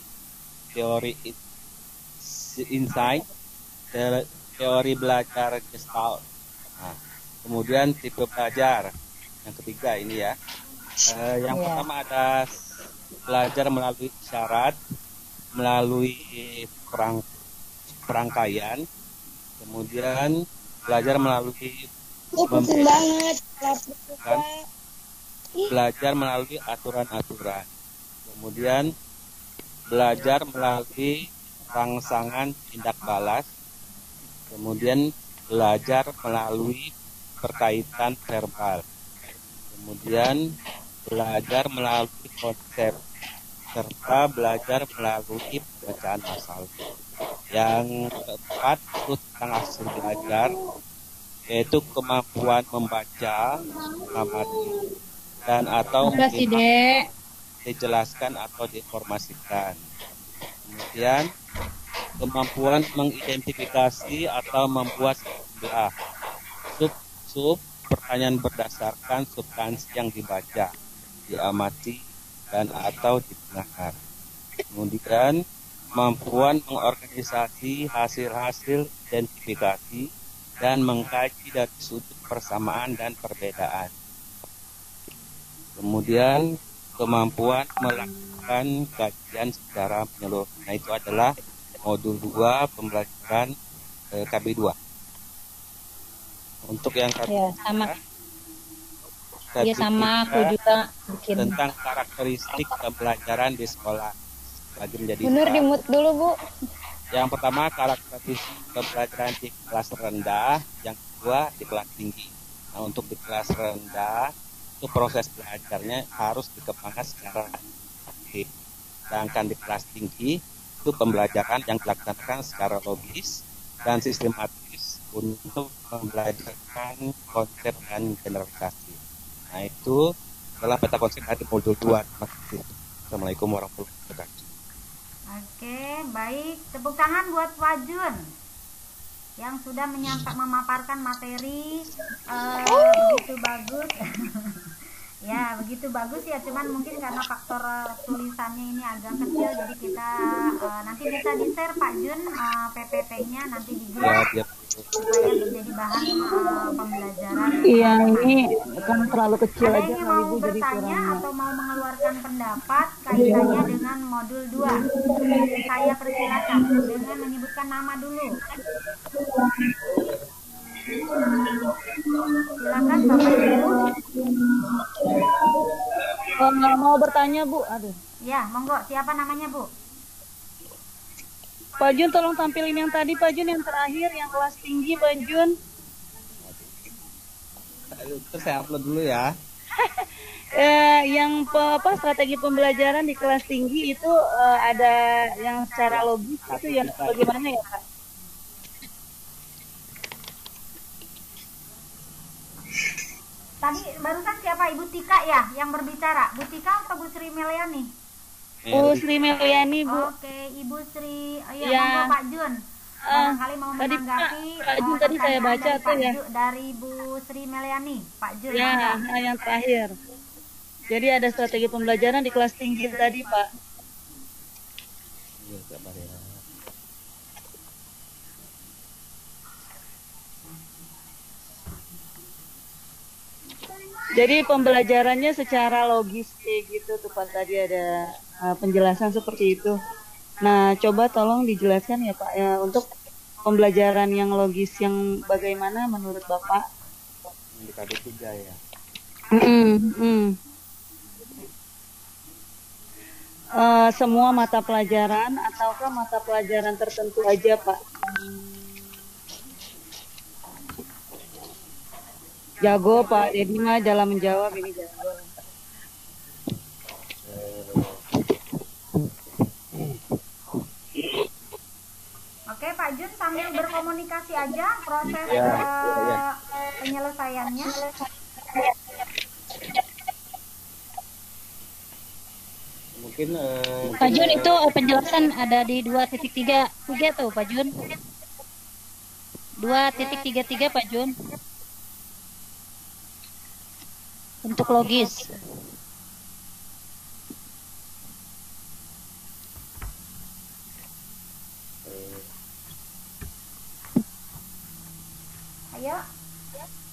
teori insight, teori belajar gestalt. Nah, kemudian tipe belajar. Yang ketiga ini ya. Yang pertama ada belajar melalui isyarat, melalui perangkaian, kemudian belajar melalui belajar melalui aturan-aturan, kemudian belajar melalui rangsangan tindak balas, kemudian belajar melalui perkaitan verbal, kemudian belajar melalui konsep, serta belajar melalui bacaan masal. Yang keempat itu tentang hasil belajar, yaitu kemampuan membaca, mengamati, dan atau dijelaskan atau diinformasikan. Kemudian kemampuan mengidentifikasi atau membuat sebuah sub pertanyaan berdasarkan substansi yang dibaca, diamati, dan atau didengar. Kemudian kemampuan mengorganisasi hasil-hasil identifikasi dan mengkaji dari sudut persamaan dan perbedaan. Kemudian kemampuan melakukan kajian secara menyeluruh. Nah, itu adalah modul 2 pembelajaran KB2. Untuk yang ya, sama aku juga bikin tentang karakteristik pembelajaran di sekolah. Lagi menjadi di mute dulu Bu. Yang pertama karakteristik pembelajaran di kelas rendah, yang kedua di kelas tinggi. Nah, untuk di kelas rendah itu proses belajarnya harus dikembangkan secara aktif. Sedangkan di kelas tinggi itu pembelajaran yang dilaksanakan secara logis dan sistematis untuk membelajarkan konsep dan generalisasi. Nah, itu adalah peta konsep dari modul 2. Terima kasih. Assalamualaikum warahmatullahi wabarakatuh. Oke, baik. Tepuk tangan buat Pak Jun yang sudah memaparkan materi begitu bagus. Ya, begitu bagus ya, cuman mungkin karena faktor tulisannya ini agak kecil, jadi kita nanti bisa di-share Pak Jun PPT-nya nanti di grup Ya, supaya menjadi bahan pembelajaran. Iya, ini kan terlalu kecil Ada aja yang kali mau Bu, jadi bertanya kurang. atau mau mengeluarkan pendapat kaitannya dengan modul 2? Saya persilakan dengan menyebutkan nama dulu. Silakan Bapak Ibu. Mau bertanya Bu, aduh. Ya, monggo. Siapa namanya Bu? Pak Jun tolong tampilin yang tadi Pak Jun, yang terakhir, yang kelas tinggi Pak Jun. Terus saya upload dulu ya. Yang apa strategi pembelajaran di kelas tinggi itu ada yang secara logis itu yang bagaimana ya Pak? Tadi barusan siapa? Ibu Tika ya yang berbicara? Bu Tika atau Bu Sri Meliani? Bu Sri Meliani Bu. Oke, Ibu Sri. Oh, Ya. monggo Pak Jun. Barangkali mau Tadi menanggapi Pak Jun tadi saya pertanyaan baca dari tuh ya. dari Bu Sri Meliani. Pak Jun. Ya, monggo. yang terakhir. Jadi ada strategi pembelajaran di kelas tinggi tadi Pak. Iya, sabar ya. Jadi pembelajarannya secara logis kayak gitu tuh Pak, tadi ada penjelasan seperti itu. Nah, coba tolong dijelaskan ya Pak ya, untuk pembelajaran yang logis yang bagaimana menurut Bapak? Di KD3 ya. Semua mata pelajaran ataukah mata pelajaran tertentu aja Pak? Jago Pak, jadi mah dalam menjawab ini jago. Oke Pak Jun, sambil berkomunikasi aja proses penyelesaiannya. Mungkin Pak Jun itu penjelasan ada di 2.33 tuh Pak Jun. 2.33 Pak Jun. Untuk logis. Ayo,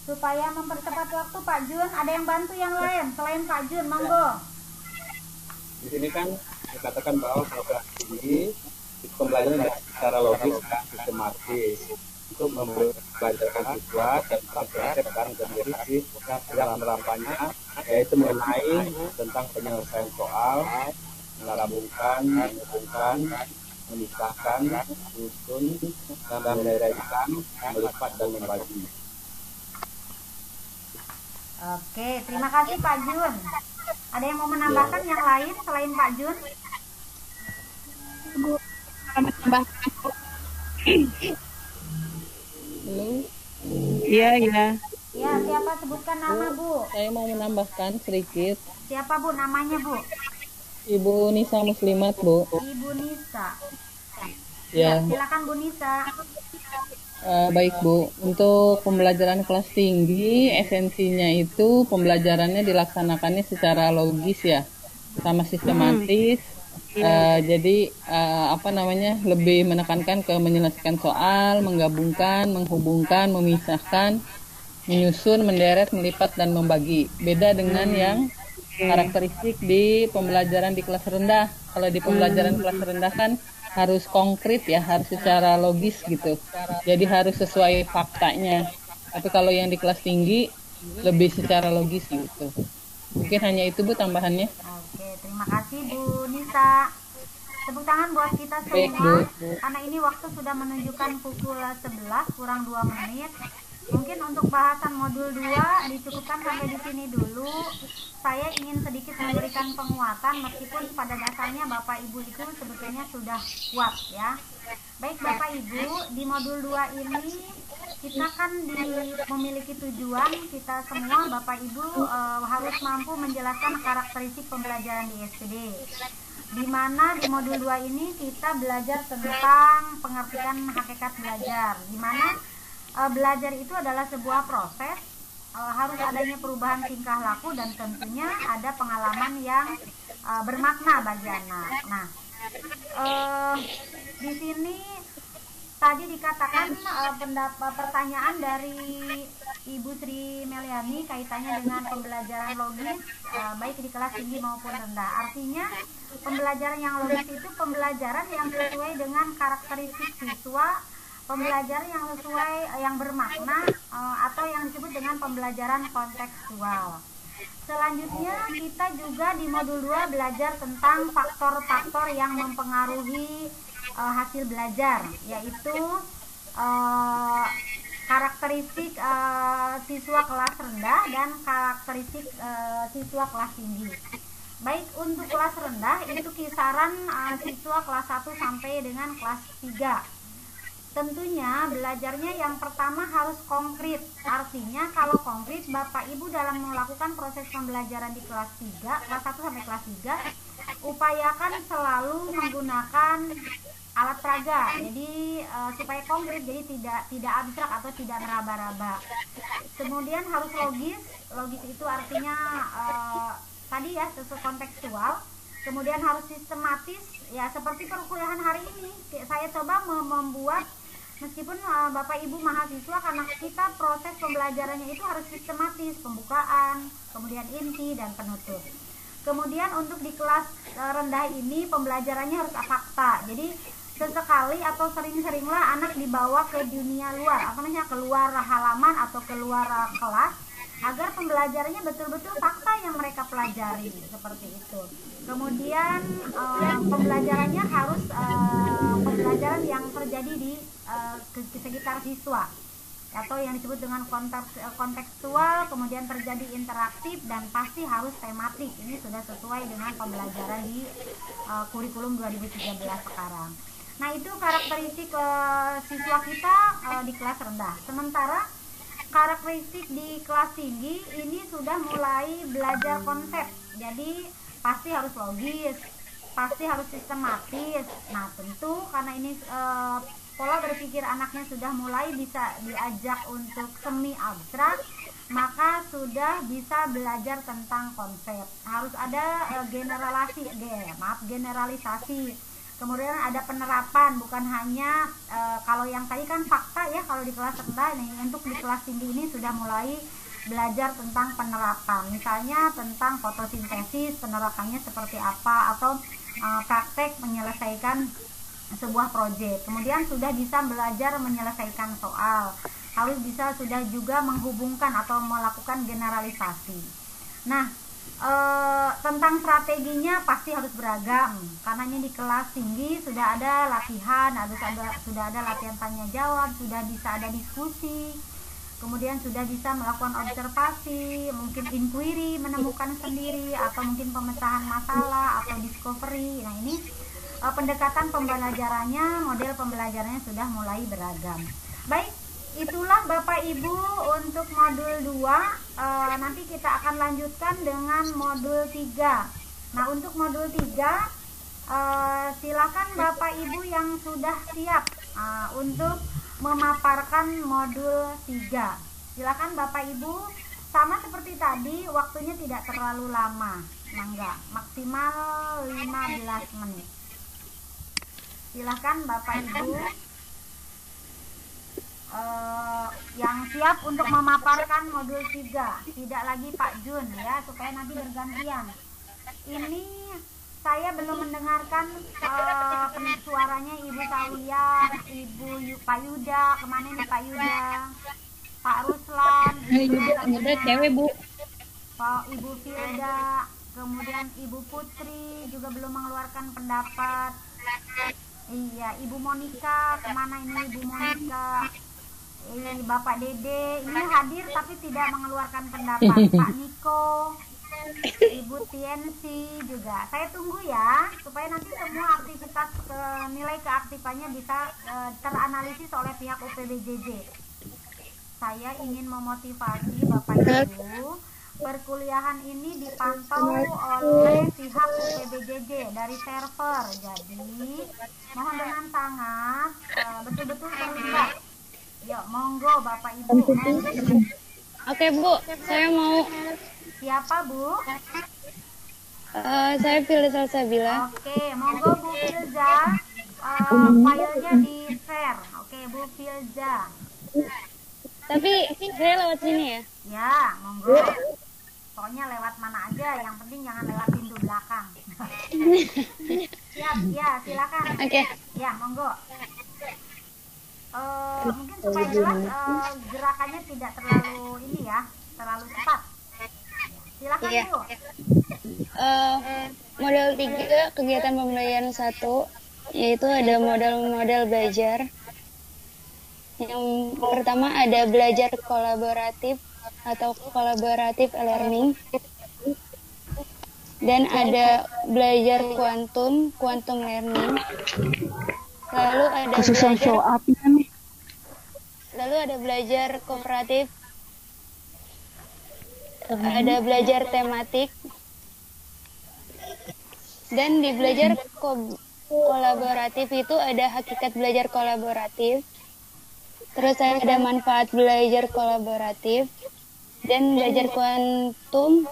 supaya mempercepat waktu Pak Jun, ada yang bantu yang lain selain Pak Jun, monggo. di sini kan dikatakan bahwa program tinggi itu pembelajaran secara logis dan sistematis untuk membelajarkan siswa tentang konsep dan generasi yang penerapannya, yaitu mengenai tentang penyelesaian soal, menggabungkan, menghubungkan, memisahkan, menyusun, dan mendairahkan, melipat dan membagi. Oke, terima kasih Pak Jun. Ada yang mau menambahkan yang lain selain Pak Jun? Halo, Iya, iya. Ya, siapa sebutkan nama Bu? saya mau menambahkan sedikit. Siapa Bu namanya Bu? Ibu Nisa Muslimat, Bu. Ibu Nisa. Ya, Silakan Bu Nisa. baik Bu. Untuk pembelajaran kelas tinggi, esensinya itu pembelajarannya dilaksanakannya secara logis ya, sama sistematis. Jadi lebih menekankan ke menyelesaikan soal, menggabungkan, menghubungkan, memisahkan, menyusun, menderet, melipat, dan membagi. Beda dengan yang karakteristik di pembelajaran di kelas rendah. Kalau di pembelajaran kelas rendah kan harus konkret ya, harus secara logis gitu. Jadi harus sesuai faktanya. Tapi kalau yang di kelas tinggi lebih secara logis gitu. Mungkin hanya itu Bu tambahannya. Oke, terima kasih Bu Nisa. Tepuk tangan buat kita Baik, semua. Bu. Karena ini waktu sudah menunjukkan pukul 11 kurang 2 menit. Mungkin untuk bahasan modul 2 dicukupkan sampai di sini dulu. Saya ingin sedikit memberikan penguatan meskipun pada dasarnya Bapak Ibu itu sebetulnya sudah kuat ya. Baik Bapak Ibu, di modul 2 ini kita kan memiliki tujuan kita semua Bapak Ibu harus mampu menjelaskan karakteristik pembelajaran di SPD. Di mana di modul 2 ini kita belajar tentang pengertian hakikat belajar. Di mana belajar itu adalah sebuah proses, harus adanya perubahan tingkah laku dan tentunya ada pengalaman yang bermakna bagi anak. Nah, di sini tadi dikatakan pertanyaan dari Ibu Sri Meliani kaitannya dengan pembelajaran logis baik di kelas tinggi maupun rendah. Artinya pembelajaran yang logis itu pembelajaran yang sesuai dengan karakteristik siswa, pembelajaran yang sesuai yang bermakna atau yang disebut dengan pembelajaran kontekstual. Selanjutnya kita juga di modul 2 belajar tentang faktor-faktor yang mempengaruhi hasil belajar, yaitu karakteristik siswa kelas rendah dan karakteristik siswa kelas tinggi. Baik untuk kelas rendah itu kisaran siswa kelas 1 sampai dengan kelas 3. Tentunya belajarnya yang pertama harus konkret. Artinya kalau konkret Bapak Ibu dalam melakukan proses pembelajaran di kelas 3, kelas 1 sampai kelas 3, upayakan selalu menggunakan alat peraga. Jadi supaya konkret, jadi tidak abstrak atau tidak meraba-raba. Kemudian harus logis. Logis itu artinya tadi ya sesuai kontekstual. Kemudian harus sistematis. Ya seperti perkuliahan hari ini saya coba membuat, meskipun Bapak Ibu mahasiswa, karena kita proses pembelajarannya itu harus sistematis, pembukaan, kemudian inti dan penutup. Kemudian untuk di kelas rendah ini pembelajarannya harus fakta. Jadi sesekali atau sering-seringlah anak dibawa ke dunia luar, apa namanya, keluar halaman atau keluar kelas, agar pembelajarannya betul-betul fakta yang mereka pelajari, seperti itu. Kemudian pembelajarannya harus pembelajaran yang terjadi di sekitar siswa atau yang disebut dengan kontekstual, kemudian terjadi interaktif dan pasti harus tematik. Ini sudah sesuai dengan pembelajaran di kurikulum 2013 sekarang. Nah, itu karakteristik siswa kita di kelas rendah. Sementara karakteristik di kelas tinggi ini sudah mulai belajar konsep. Jadi pasti harus logis, pasti harus sistematis. Nah, tentu karena ini pola berpikir anaknya sudah mulai bisa diajak untuk semi abstrak, maka sudah bisa belajar tentang konsep. Harus ada generalisasi. Kemudian ada penerapan, bukan hanya kalau yang tadi kan fakta ya kalau di kelas rendah. Nih, untuk di kelas tinggi ini sudah mulai belajar tentang penerapan, misalnya tentang fotosintesis, penerapannya seperti apa, atau praktek menyelesaikan sebuah proyek. Kemudian sudah bisa belajar menyelesaikan soal, harus bisa sudah juga menghubungkan atau melakukan generalisasi. Nah, tentang strateginya pasti harus beragam, karena ini di kelas tinggi sudah ada latihan, sudah ada latihan tanya jawab, sudah bisa ada diskusi, kemudian sudah bisa melakukan observasi, mungkin inquiry, menemukan sendiri, atau mungkin pemecahan masalah atau discovery. Nah, ini pendekatan pembelajarannya, model pembelajarannya sudah mulai beragam. Baik, itulah Bapak Ibu untuk modul 2. Nanti kita akan lanjutkan dengan modul 3. Nah, untuk modul 3 silakan Bapak Ibu yang sudah siap untuk memaparkan modul 3. Silakan Bapak Ibu, sama seperti tadi, waktunya tidak terlalu lama, mangga, maksimal 15 menit. Silakan Bapak Ibu yang siap untuk memaparkan modul 3. Tidak lagi Pak Jun ya, supaya nanti bergantian. Ini saya belum mendengarkan suaranya Ibu Salia, Ibu Pak Yuda, kemana nih Pak Yuda, Pak Ruslan, Yuda cewek Bu, Pak Ibu Firda, kemudian Ibu Putri juga belum mengeluarkan pendapat. Iya, Ibu Monika, kemana ini Ibu Monika? Ini Bapak Dede ini hadir tapi tidak mengeluarkan pendapat. Pak Niko, Ibu Tiensi juga. Saya tunggu ya supaya nanti semua aktivitas nilai keaktifannya bisa teranalisis oleh pihak UPBJJ. Saya ingin memotivasi Bapak Ibu, perkuliahan ini dipantau oleh pihak UPBJJ dari server. Jadi mohon dengan sangat betul-betul terlibat. Yuk, monggo Bapak Ibu. Oke Bu, saya mau. Siapa Bu? Saya Filza Salsabila. Oke, monggo Bu Filza. Filenya di share. Oke, Bu Filza. Tapi saya lewat sini ya. Ya, monggo. Pokoknya lewat mana aja, yang penting jangan lewat pintu belakang. Siap, ya silakan. Oke. Ya, monggo. Mungkin supaya jelas gerakannya tidak terlalu ini ya, terlalu cepat. Silakan Iya. Bu. Model 3 kegiatan pembelajaran 1 yaitu ada model-model belajar. Yang pertama ada belajar kolaboratif atau collaborative learning. Dan ada belajar quantum learning. Lalu ada belajar kooperatif. Ada belajar tematik. Dan di belajar kolaboratif itu ada hakikat belajar kolaboratif. Terus ada manfaat belajar kolaboratif. Dan belajar kuantum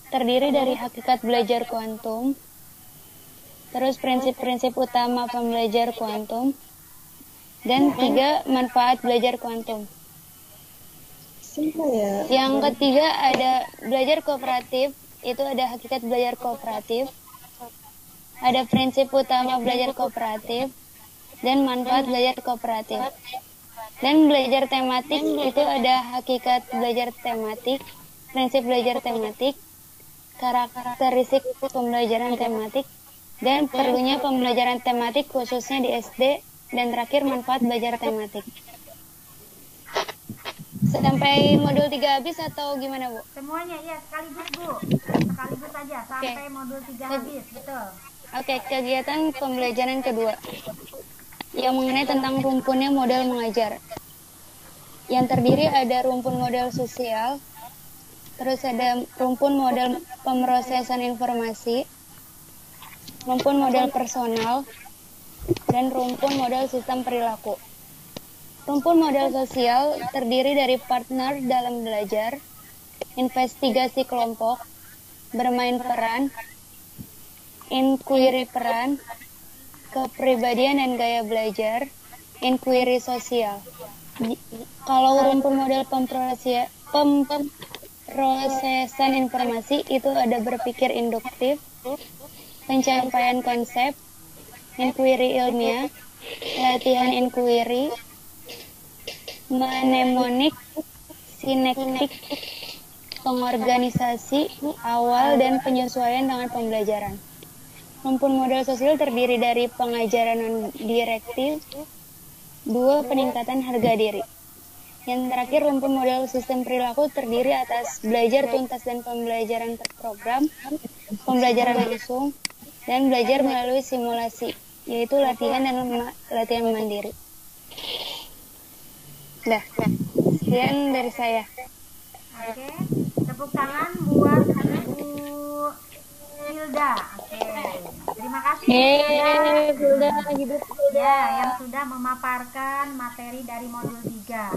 terdiri dari hakikat belajar kuantum. Terus prinsip-prinsip utama pembelajar kuantum. Dan 3 manfaat belajar kuantum. Yang ketiga ada belajar kooperatif, itu ada hakikat belajar kooperatif. Ada prinsip utama belajar kooperatif dan manfaat belajar kooperatif. Dan belajar tematik itu ada hakikat belajar tematik, prinsip belajar tematik, karakteristik pembelajaran tematik, dan perlunya pembelajaran tematik khususnya di SD, dan terakhir manfaat belajar tematik. Sampai modul 3 habis atau gimana Bu? Semuanya ya sekaligus Bu. Sekaligus saja sampai modul 3 habis, betul. Oke, kegiatan pembelajaran kedua yang mengenai tentang rumpunnya model mengajar. Yang terdiri ada rumpun model sosial, terus ada rumpun model pemrosesan informasi, rumpun model personal, dan rumpun model sistem perilaku. Rumpun model sosial terdiri dari partner dalam belajar, investigasi kelompok, bermain peran, inquiry peran, kepribadian dan gaya belajar, inquiry sosial. Kalau rumpun model pemrosesan informasi itu ada berpikir induktif, pencapaian konsep, inquiry ilmiah, latihan inquiry, mnemonik, sinektik, pengorganisasi awal dan penyesuaian dengan pembelajaran. Rumpun model sosial terdiri dari pengajaran non-direktif, 2 peningkatan harga diri. Yang terakhir rumpun model sistem perilaku terdiri atas belajar tuntas dan pembelajaran terprogram, pembelajaran langsung, dan belajar melalui simulasi, yaitu latihan dan latihan mandiri. Dah, sekian dari saya. Oke, tepuk tangan buat Bu Hilda. Oke, terima kasih Hilda hidup ya yang sudah memaparkan materi dari modul 3.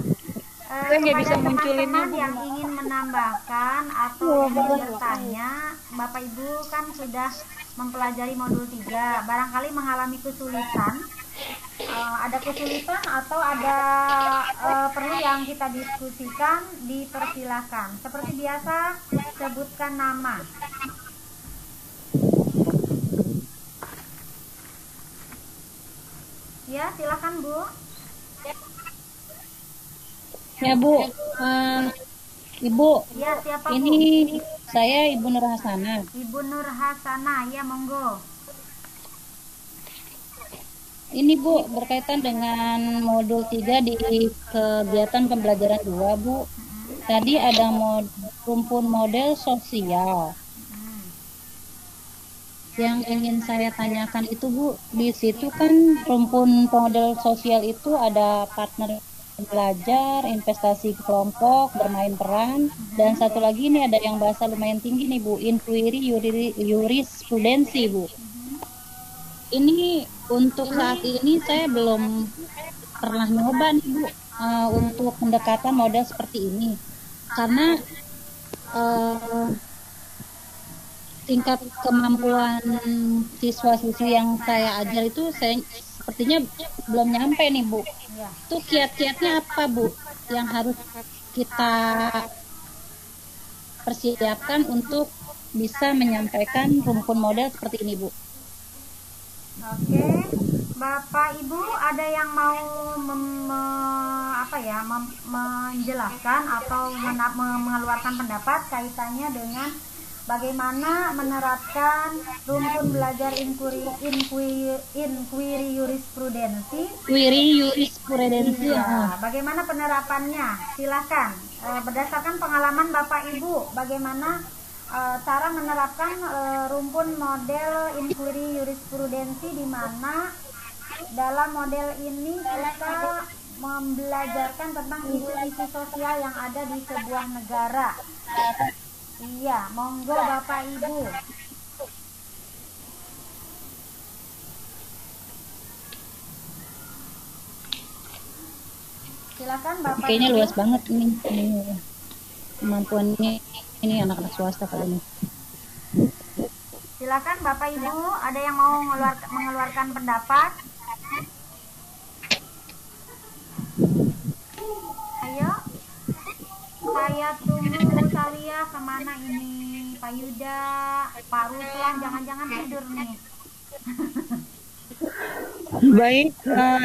Saya nggak bisa Kepada munculin teman-teman yang ingin menambahkan atau yang bertanya, Bapak Ibu kan sudah mempelajari modul 3, barangkali mengalami kesulitan. Ada kesulitan atau ada perlu yang kita diskusikan, dipersilakan. Seperti biasa, sebutkan nama. Ya, silakan Bu. Ya Bu, Ibu, Ya, siapa Bu? ini saya Ibu Nur Hasana. Ibu Nur Hasana, ya monggo. Ini Bu, berkaitan dengan modul 3 di kegiatan pembelajaran 2 Bu. Tadi ada rumpun model sosial. Yang ingin saya tanyakan itu Bu, di situ kan rumpun model sosial itu ada partner belajar, investasi kelompok, bermain peran, dan satu lagi ini ada yang bahasa lumayan tinggi nih Bu, inquiry jurisprudensi Bu. Ini untuk saat ini saya belum pernah nyoba nih Bu, untuk pendekatan model seperti ini, karena tingkat kemampuan siswa-siswi yang saya ajar itu sepertinya belum nyampe nih Bu. Itu kiat-kiatnya apa Bu yang harus kita persiapkan untuk bisa menyampaikan rumpun model seperti ini Bu? Oke, Bapak Ibu ada yang mau menjelaskan atau mengeluarkan pendapat kaitannya dengan bagaimana menerapkan rumpun belajar inquiry jurisprudensi? Ya, bagaimana penerapannya? Silahkan. Berdasarkan pengalaman Bapak Ibu, bagaimana cara menerapkan rumpun model inquiry jurisprudensi, di mana dalam model ini kita membelajarkan tentang isu-isu sosial yang ada di sebuah negara. Iya, monggo Bapak Ibu. Silakan Bapak. Kayaknya luas banget ini kemampuannya, ini anak-anak swasta kali ini. Silakan Bapak Ibu, ada yang mau mengeluarkan pendapat? Ayo. Saya tunggu Salia, kemana ini? Pak Yuda, Pak Ruslan, jangan-jangan tidur nih. Baik,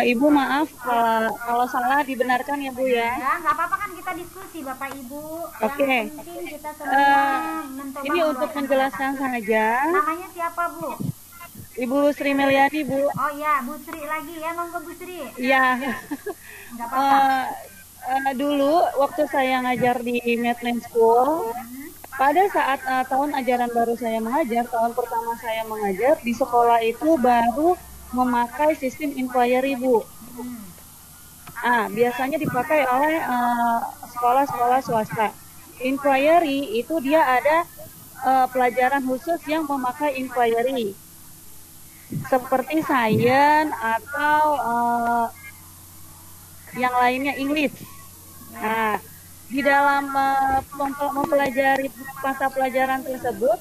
Ibu maaf kalau salah dibenarkan ya Bu ya. Ya, nggak apa-apa kan kita diskusi Bapak Ibu. Oke. Yang penting kita semua mencoba. Ini untuk menjelaskan saja. Namanya siapa Bu? Ibu Sri Meliani Bu. Oh ya, Bu Sri lagi ya, monggo Bu Sri. Iya. Nggak apa-apa. Dulu waktu saya ngajar di Medland School, pada saat tahun ajaran baru saya mengajar, tahun pertama saya mengajar di sekolah itu baru memakai sistem inquiry Bu. Biasanya dipakai oleh sekolah-sekolah swasta. Inquiry itu dia ada pelajaran khusus yang memakai inquiry, seperti science atau yang lainnya English. Nah, di dalam mempelajari mata pelajaran tersebut,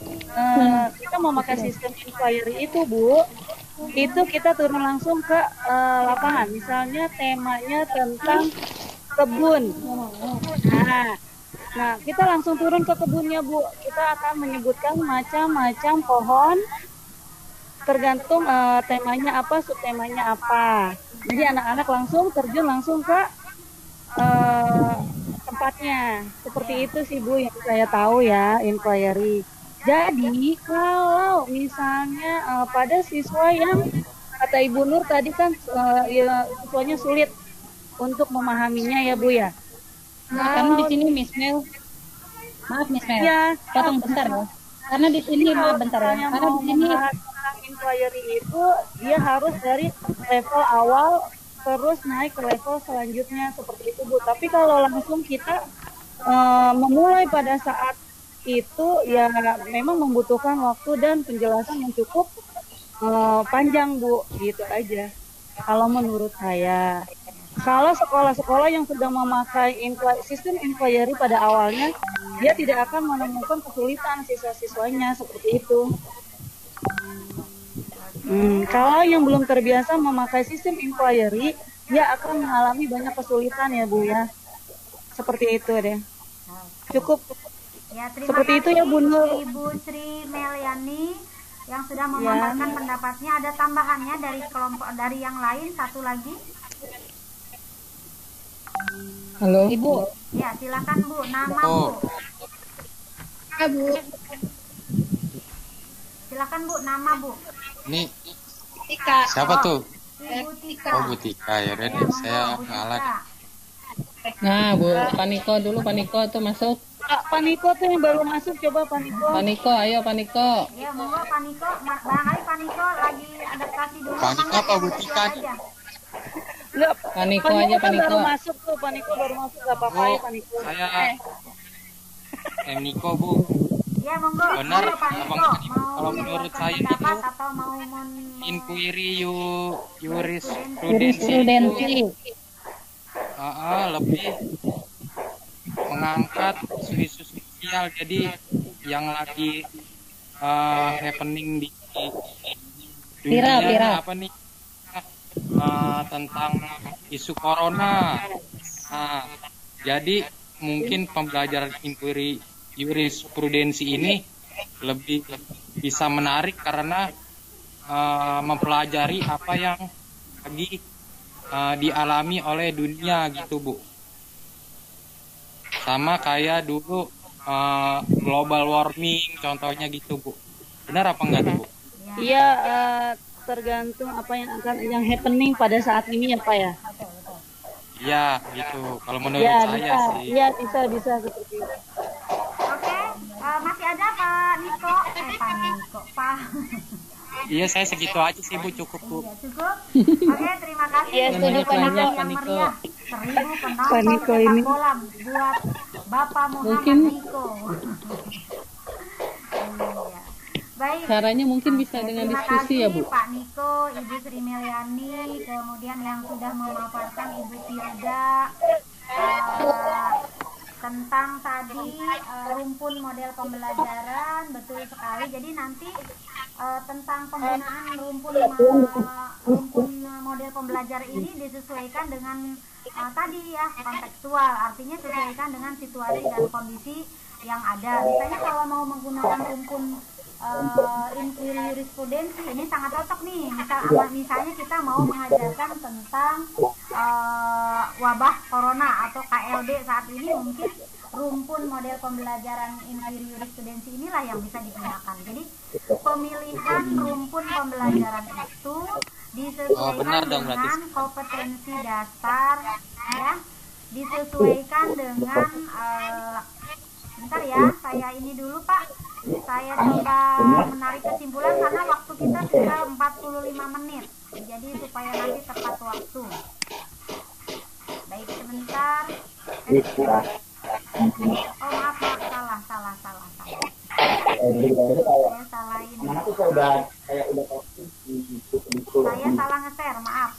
kita memakai sistem inquiry itu Bu. Itu kita turun langsung ke lapangan. Misalnya temanya tentang kebun. Nah, kita langsung turun ke kebunnya Bu. Kita akan menyebutkan macam-macam pohon, tergantung temanya apa, subtemanya apa. Jadi anak-anak langsung terjun langsung ke tempatnya. Seperti itu sih Bu yang saya tahu ya, inquiry. Jadi kalau misalnya pada siswa yang kata Ibu Nur tadi kan siswanya sulit untuk memahaminya ya Bu ya. Karena di sini Miss Mel, maaf Miss Mel, ya, potong bentar ya. Karena di sini maaf bentar ya. Karena di sini inquiry itu dia harus dari level awal terus naik ke level selanjutnya seperti itu Bu. Tapi kalau langsung kita memulai pada saat itu ya memang membutuhkan waktu dan penjelasan yang cukup panjang Bu, gitu aja. Kalau menurut saya, kalau sekolah-sekolah yang sudah memakai sistem inquiry pada awalnya, dia tidak akan menemukan kesulitan siswa-siswanya seperti itu. Kalau yang belum terbiasa memakai sistem inquiry, dia akan mengalami banyak kesulitan ya Bu ya. Seperti itu deh. Cukup. Ya, seperti itu ya Bu Nur. Ibu Sri Meliani yang sudah memaparkan pendapatnya. Ada tambahannya dari kelompok dari yang lain, satu lagi. Halo Ibu. Ya, silakan Bu, nama Bu. Ya Bu. Silakan Bu, nama Bu. Ini siapa tuh? Ibu Tika. Oh, Bu Tika ya, Ya, deh, monggo saya Bu ngalah. Tika. Nah, Bu Paniko dulu, Paniko tuh masuk. Pak Niko tuh yang baru masuk, coba Pak Niko. Paniko, ayo Paniko. Ya, monggo Pak Niko. Barangkali Pak Niko lagi adaptasi dulu. Pak Niko apa Bu Tika? Enggak, Paniko Pak Niko aja, kan Paniko. baru masuk tuh, Pak Niko baru masuk, nggak apa-apa Bu, ya Pak Niko. saya Niko, Bu. Ya, monggo. Benar, Monggo, Pak Abang Niko. Paniko. Mau Kalau menurut mengeluarkan saya pendapat itu, atau mau inquiry jurisprudensi Jurisprudensi. itu lebih mengangkat isu-isu sosial, jadi yang lagi happening di dunia Viral. apa nih, tentang isu corona. Nah, jadi mungkin pembelajaran inquiry jurisprudensi ini lebih bisa menarik karena mempelajari apa yang lagi dialami oleh dunia gitu, Bu. Sama kayak dulu global warming contohnya gitu, Bu. Benar apa enggak tuh, Bu? Iya, tergantung apa yang happening pada saat ini ya Pak ya. Iya, gitu. Kalau menurut Ya saya bisa, sih. iya bisa seperti itu. Oke, masih ada Pak Niko? Pak Niko, Pak. Iya, saya segitu aja sih, Bu, cukup, Bu. Iya, cukup. Oke, terima kasih. Iya, setuju, Pak Niko. Yang meriah. 1000 penonton Pak Niko sepak ini. bola buat Bapak Muhammad Mungkin- Niko. Iya. Baik. Caranya mungkin bisa Oke, dengan terima diskusi kasih, ya, Bu. Pak Niko, Ibu Sri Meliani, kemudian yang sudah memaparkan Ibu Firda tentang tadi rumpun model pembelajaran, betul sekali. Jadi nanti tentang penggunaan rumpun model pembelajaran ini disesuaikan dengan tadi ya kontekstual, artinya sesuaikan dengan situasi dan kondisi yang ada. Misalnya kalau mau menggunakan rumpun inquiry jurisprudensi ini sangat cocok nih. Misalnya kita mau mengajarkan tentang wabah corona atau KLB saat ini, mungkin rumpun model pembelajaran inquiry jurisprudensi inilah yang bisa digunakan. Jadi pemilihan rumpun pembelajaran itu disesuaikan benar dong, berarti. dengan kompetensi dasar, ya, disesuaikan dengan bentar ya, saya ini dulu Pak, saya coba menarik kesimpulan karena waktu kita tinggal 45 menit, jadi supaya nanti tepat waktu. Baik, sebentar. Oh maaf, salah. Saya salah ini. Saya salah nge-share, maaf.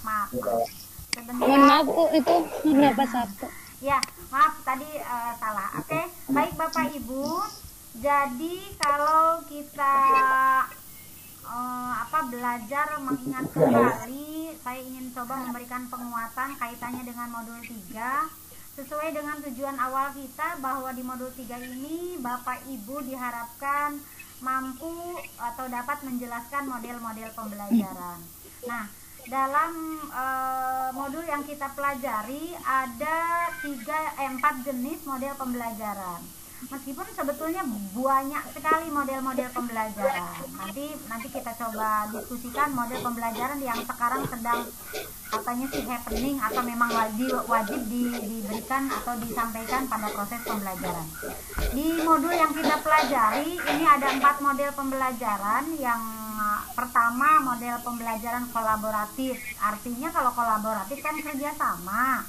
Sebentar. Mohon maaf Bu, itu berapa satu? Ya, maaf tadi salah. Oke, baik Bapak Ibu. Jadi kalau kita belajar mengingat kembali, saya ingin coba memberikan penguatan kaitannya dengan modul 3. Sesuai dengan tujuan awal kita bahwa di modul 3 ini Bapak Ibu diharapkan mampu atau dapat menjelaskan model-model pembelajaran. Nah, dalam modul yang kita pelajari ada 4 jenis model pembelajaran. Meskipun sebetulnya banyak sekali model-model pembelajaran. Nanti kita coba diskusikan model pembelajaran yang sekarang sedang katanya sih happening atau memang wajib diberikan atau disampaikan pada proses pembelajaran. Di modul yang kita pelajari ini ada 4 model pembelajaran. Yang pertama model pembelajaran kolaboratif. Artinya kalau kolaboratif kan kerjasama.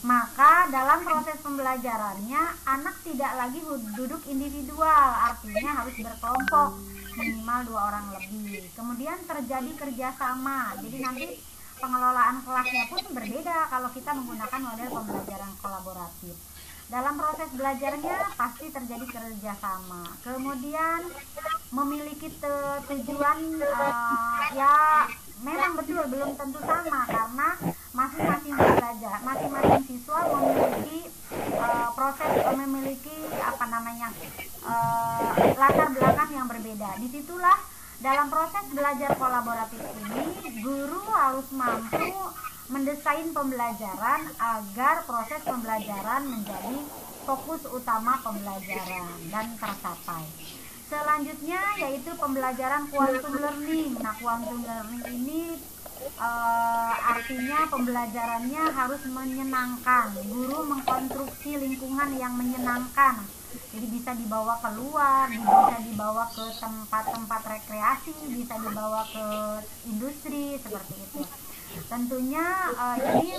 Maka dalam proses pembelajarannya anak tidak lagi duduk individual, artinya harus berkelompok minimal 2 orang lebih. Kemudian terjadi kerjasama, jadi nanti pengelolaan kelasnya pun berbeda kalau kita menggunakan model pembelajaran kolaboratif. Dalam proses belajarnya pasti terjadi kerjasama. Kemudian memiliki tujuan ya memang betul belum tentu sama karena masing-masing siswa memiliki latar belakang yang berbeda. Disitulah dalam proses belajar kolaboratif ini guru harus mampu mendesain pembelajaran agar proses pembelajaran menjadi fokus utama pembelajaran dan tercapai. Selanjutnya yaitu pembelajaran quantum learning. Nah, quantum learning ini artinya pembelajarannya harus menyenangkan. Guru mengkonstruksi lingkungan yang menyenangkan. Jadi bisa dibawa keluar, bisa dibawa ke tempat-tempat rekreasi, bisa dibawa ke industri seperti itu. Tentunya ini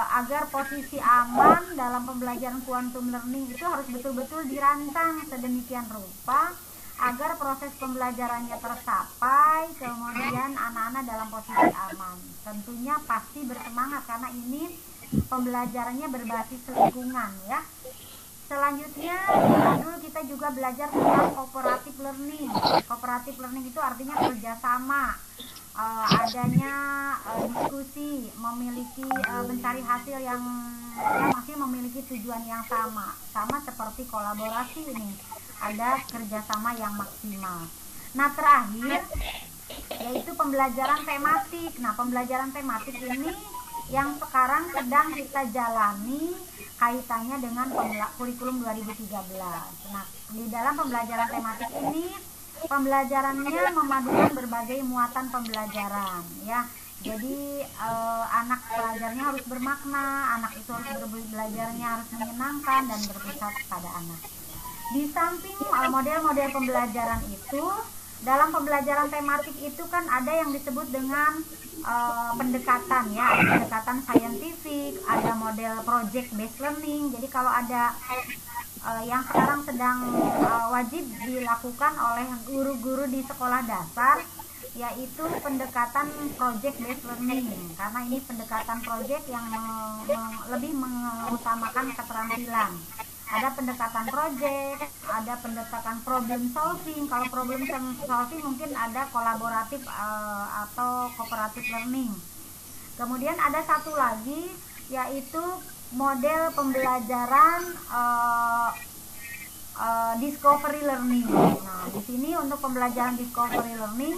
agar posisi aman dalam pembelajaran quantum learning itu harus betul-betul dirancang sedemikian rupa agar proses pembelajarannya tercapai, kemudian anak-anak dalam posisi aman. Tentunya pasti bersemangat karena ini pembelajarannya berbasis lingkungan ya. Selanjutnya di modul kita juga belajar tentang cooperative learning. Cooperative learning itu artinya kerjasama, adanya diskusi, memiliki mencari hasil yang maksudnya memiliki tujuan yang sama seperti kolaborasi ini. Ada kerjasama yang maksimal. Nah terakhir yaitu pembelajaran tematik. Nah pembelajaran tematik ini yang sekarang sedang kita jalani kaitannya dengan kurikulum 2013. Nah di dalam pembelajaran tematik ini pembelajarannya memadukan berbagai muatan pembelajaran ya. Jadi anak pelajarnya harus bermakna, anak itu harus belajarnya harus menyenangkan dan berpusat pada anak. Di samping model-model pembelajaran itu, dalam pembelajaran tematik itu kan ada yang disebut dengan pendekatan ya, pendekatan saintifik, ada model project based learning. Jadi kalau ada yang sekarang sedang wajib dilakukan oleh guru-guru di sekolah dasar, yaitu pendekatan project based learning, karena ini pendekatan project yang lebih mengutamakan keterampilan. Ada pendekatan project, ada pendekatan problem solving. Kalau problem solving mungkin ada kolaboratif atau cooperative learning. Kemudian ada satu lagi yaitu model pembelajaran discovery learning. Nah, di sini untuk pembelajaran discovery learning,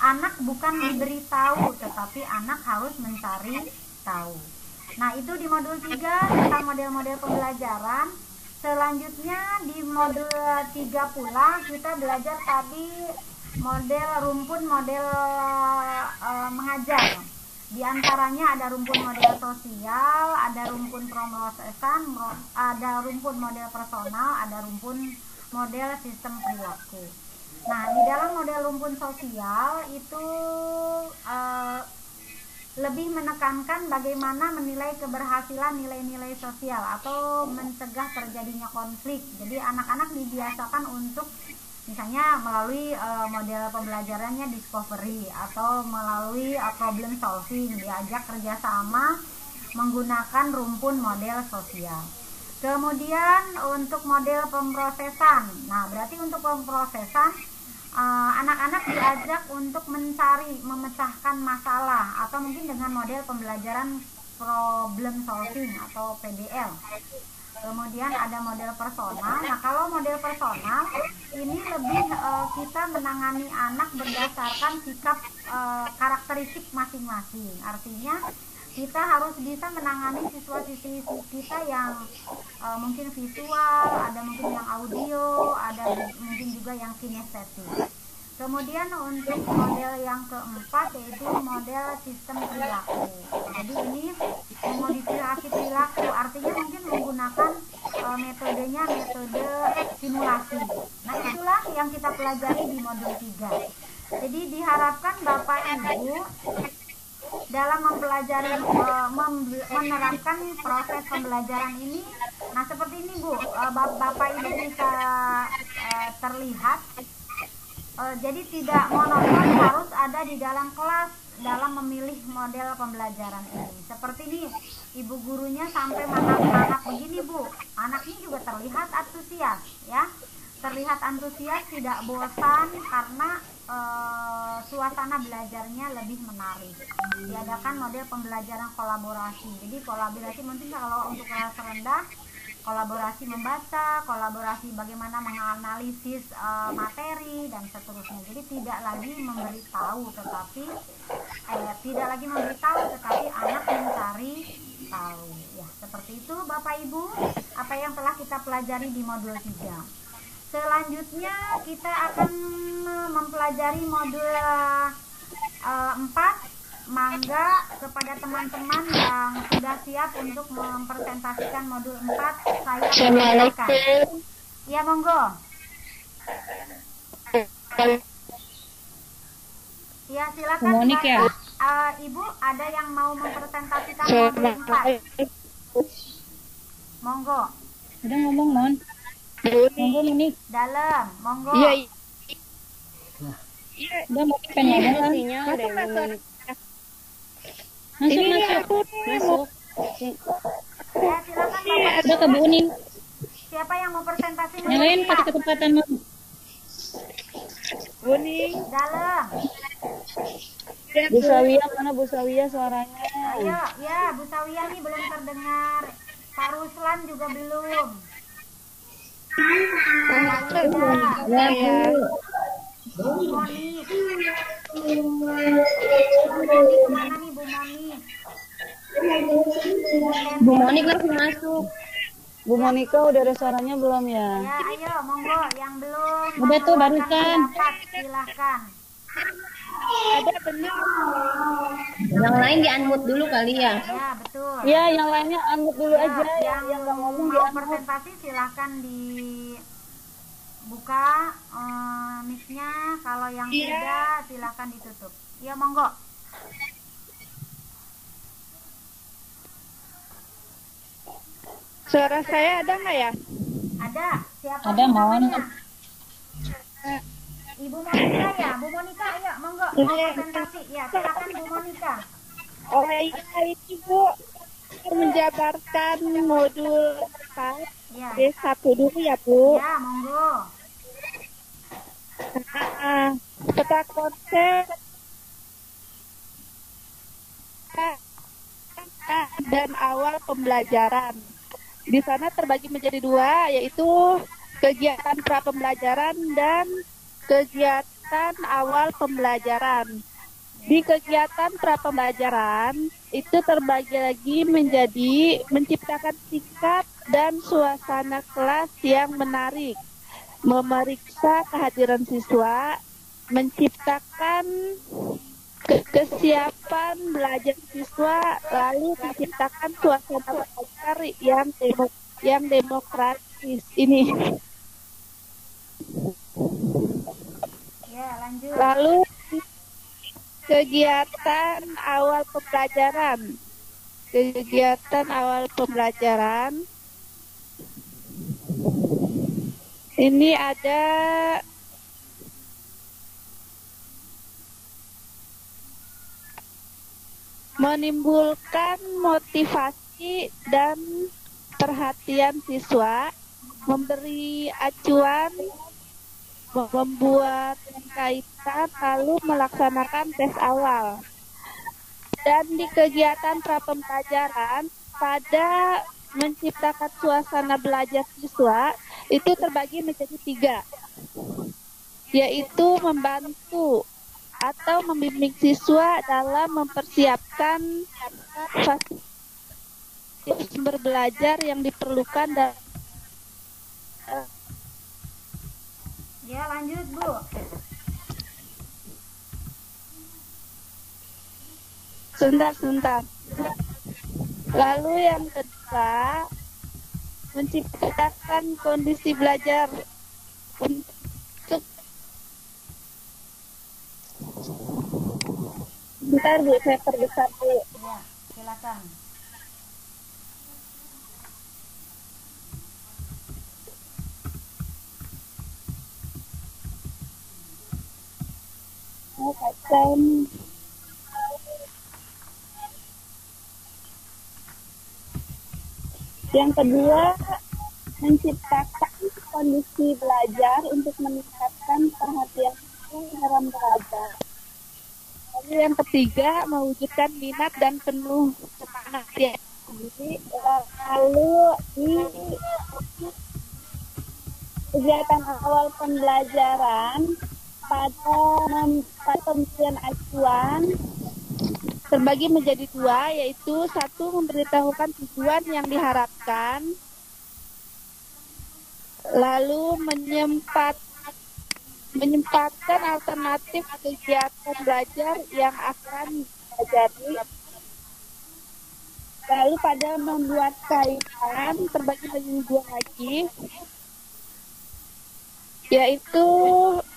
anak bukan diberitahu, tetapi anak harus mencari tahu. Nah, itu di modul 3 tentang model-model pembelajaran. Selanjutnya di modul 3 pula kita belajar tadi model rumpun model mengajar. Di antaranya ada rumpun model sosial, ada rumpun promosesan, ada rumpun model personal, ada rumpun model sistem perilaku. Nah, di dalam model rumpun sosial itu lebih menekankan bagaimana menilai keberhasilan nilai-nilai sosial atau mencegah terjadinya konflik. Jadi anak-anak dibiasakan untuk misalnya melalui model pembelajarannya discovery atau melalui problem solving, diajak kerjasama menggunakan rumpun model sosial. Kemudian untuk model pemrosesan, nah berarti untuk pemrosesan anak-anak diajak untuk mencari, memecahkan masalah atau mungkin dengan model pembelajaran problem solving atau PDL. Kemudian ada model personal. Nah kalau model personal ini lebih kita menangani anak berdasarkan sikap karakteristik masing-masing. Artinya kita harus bisa menangani siswa-siswi kita yang mungkin visual, ada mungkin yang audio, ada mungkin juga yang kinestetik. Kemudian untuk model yang keempat yaitu model sistem perilaku. Jadi ini memodifikasi perilaku, artinya mungkin menggunakan metodenya metode simulasi. Nah itulah yang kita pelajari di modul 3. Jadi diharapkan Bapak Ibu dalam mempelajari menerapkan proses pembelajaran ini. Nah seperti ini Bu, Bapak Ibu bisa terlihat jadi tidak monoton harus ada di dalam kelas dalam memilih model pembelajaran ini. Seperti ini ibu gurunya sampai mangap-mangap begini Bu, anaknya juga terlihat antusias ya, terlihat antusias, tidak bosan karena suasana belajarnya lebih menarik. Diadakan model pembelajaran kolaborasi. Jadi kolaborasi mungkin kalau untuk kelas rendah, kolaborasi membaca, kolaborasi bagaimana menganalisis materi dan seterusnya. Jadi tidak lagi memberitahu tetapi anak mencari tahu. Ya, seperti itu Bapak Ibu, apa yang telah kita pelajari di modul 3. Selanjutnya kita akan mempelajari modul 4 mangga kepada teman-teman yang sudah siap untuk mempresentasikan modul 4, saya persilakan. Ya, monggo. Ya, silakan. Monik ya. Ibu, ada yang mau mempresentasikan modul 4? Monggo. Udah ngomong, Mon. Monggo, Monik. Dalam, monggo. Iya. Udah mau kan ngomong kan? Masuk. Ya, silakan Bapak. Udah ke Bu Unin. Siapa yang mau presentasi modul Yang lain 5? kasih kesempatan, Mon. Kuning. Dalam. Bu Sawia, mana Bu Sawia suaranya? Ayo, ya, Bu Sawia nih belum terdengar. Pak Ruslan juga belum. Ya, Bu. Bu Monik. Tadi kemana nih Bu Monik? Bu Monik langsung masuk. Bu Monika udah ada suaranya belum ya? Ya, ayo, monggo yang belum. Udah tuh, mengeluarkan barusan. pendapat, silahkan. Ada benar. Yang lain di-unmute dulu kali ya. Ya, betul. Ya, yang lainnya unmute dulu Ya, aja. yang nggak ngomong mau di presentasi silahkan dibuka mic-nya. Kalau yang tidak silahkan ditutup. Ya, monggo. Suara saya ada nggak ya? Ada. Siapa Ada, Mon. namanya? Ibu Monika ya, Bu Monika, ayo monggo mau presentasi. Ya, silakan Bu Monika. Oh iya, ini Bu menjabarkan modul 4 Ya. D1 dulu ya Bu. Ya, monggo. Peta konsep dan awal pembelajaran. Di sana terbagi menjadi dua, yaitu kegiatan pra pembelajaran dan kegiatan awal pembelajaran. Di kegiatan pra pembelajaran itu terbagi lagi menjadi menciptakan sikap dan suasana kelas yang menarik, memeriksa kehadiran siswa, menciptakan kesiapan belajar siswa, lalu menciptakan suasana belajar yang demokratis ini. Ya, lanjut. Lalu kegiatan awal pembelajaran. Kegiatan awal pembelajaran ini ada menimbulkan motivasi dan perhatian siswa, memberi acuan, membuat kaitan, lalu melaksanakan tes awal. Dan di kegiatan pra pembelajaran pada menciptakan suasana belajar siswa itu terbagi menjadi 3, yaitu membantu atau membimbing siswa dalam mempersiapkan fasilitas sumber belajar yang diperlukan dan Ya, lanjut Bu. sebentar. Lalu yang kedua, menciptakan kondisi belajar untuk bentar Bu, saya perbesar dulu. Ya, silakan. Yang kedua, menciptakan kondisi belajar untuk meningkatkan perhatian siswa dalam belajar. Lalu yang ketiga, mewujudkan minat dan penuh semangat ya. Lalu di kegiatan awal pembelajaran pada pemberian acuan terbagi menjadi 2, yaitu 1 memberitahukan tujuan yang diharapkan, lalu menyempatkan alternatif kegiatan belajar yang akan pelajari. Lalu pada membuat kaitan terbagi menjadi dua lagi, yaitu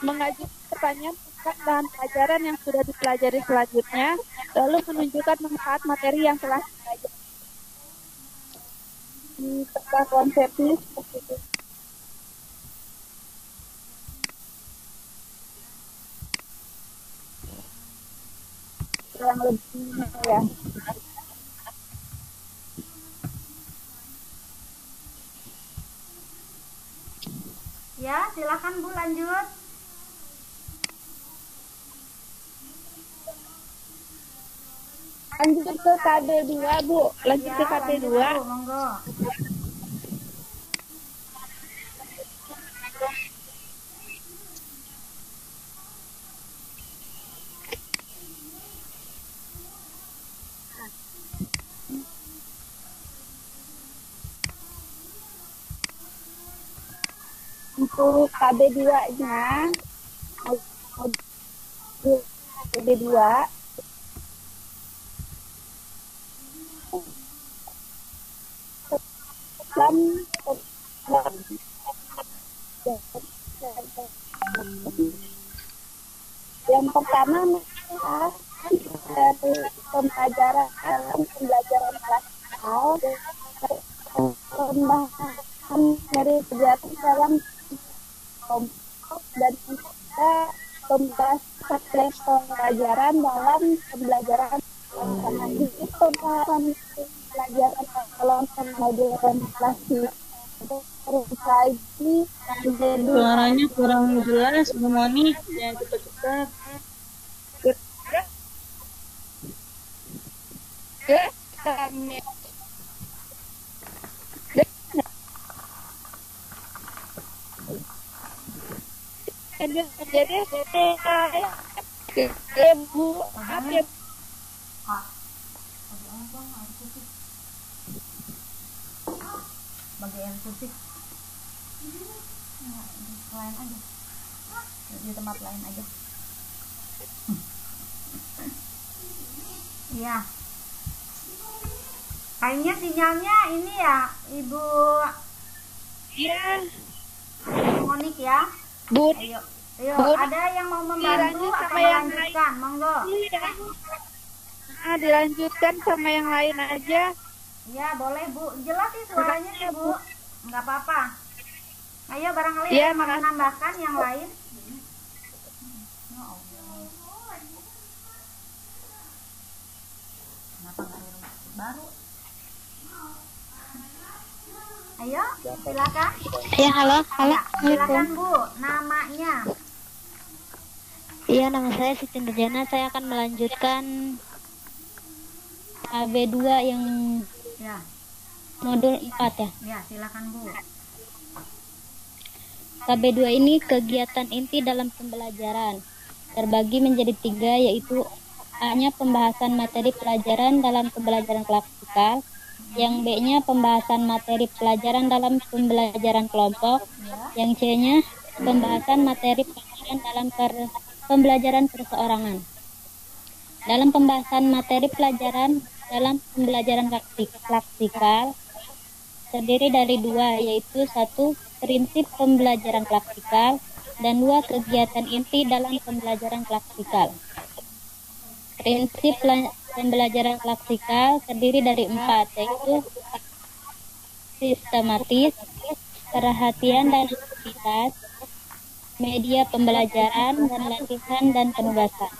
mengajukan pertanyaan tentang bahan pelajaran yang sudah dipelajari selanjutnya, lalu menunjukkan manfaat materi yang telah dipelajari. Tentang konsepnya seperti itu. Kurang lebihnya ya. Ya, silakan Bu lanjut. Lanjut ke KB2 Bu, lanjut Ya, ke KB2. lanjut, Bu, monggo. Untuk KB2-nya, KB2 yang pertama dari pembelajaran klasikal, pembahasan dari kegiatan dalam kelompok, dan juga pembahasan level pelajaran dalam pembelajaran pembahasan pelajaran dalam pembelajaran klasik. Terus lagi menjadi Suaranya kurang jelas, Bu Moni. Ya, cepat-cepat. jadi Bu, apa ya? Bagi air putih. Lain aja. Di tempat lain aja. Iya. Kayaknya sinyalnya ini ya, Ibu. Iya. Monik ya. Bu. Ayo. Ayo, Bu, ada yang mau membantu atau sama yang melanjutkan? Monggo. Dilanjutkan sama yang lain aja. Ya, boleh Bu. Jelas sih suaranya sih Bu. Enggak apa-apa. Ayo barangkali Ya, mau menambahkan yang lain. Ya Allah. Kenapa nggak ada yang baru? Ayo, silakan. Ya, halo. Ya, silakan Bu. Namanya. Iya, nama saya Siti Nurjana. Saya akan melanjutkan AB2 yang Ya. modul 4 ya. Ya, silakan Bu. KB2 ini kegiatan inti dalam pembelajaran. Terbagi menjadi 3, yaitu A-nya pembahasan materi pelajaran dalam pembelajaran klasikal, yang B-nya pembahasan materi pelajaran dalam pembelajaran kelompok, yang C-nya pembahasan materi pelajaran dalam pembelajaran perseorangan. Dalam pembahasan materi pelajaran dalam pembelajaran klasikal terdiri dari 2, yaitu 1. Prinsip pembelajaran klasikal, dan 2. Kegiatan inti dalam pembelajaran klasikal. Prinsip pembelajaran klasikal terdiri dari 4, yaitu sistematis, perhatian dan aktivitas, media pembelajaran, dan latihan dan penugasan.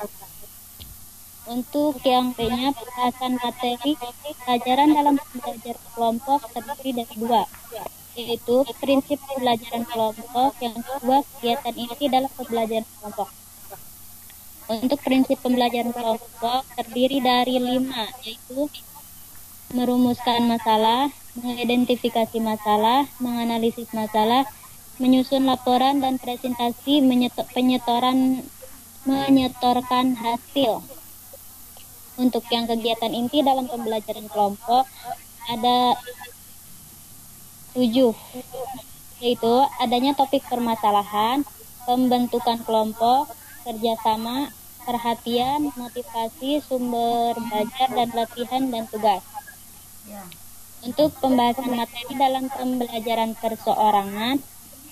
Untuk yang B-nya, pembahasan materi pelajaran dalam pembelajaran kelompok terdiri dari 2, yaitu prinsip pembelajaran kelompok, yang kedua kegiatan inti dalam pembelajaran kelompok. Untuk prinsip pembelajaran kelompok terdiri dari 5, yaitu merumuskan masalah, mengidentifikasi masalah, menganalisis masalah, menyusun laporan dan presentasi, menyetorkan hasil. Untuk yang kegiatan inti dalam pembelajaran kelompok ada 7, yaitu adanya topik permasalahan, pembentukan kelompok, kerjasama, perhatian, motivasi, sumber belajar, dan latihan dan tugas. Ya. Untuk pembahasan materi dalam pembelajaran perseorangan,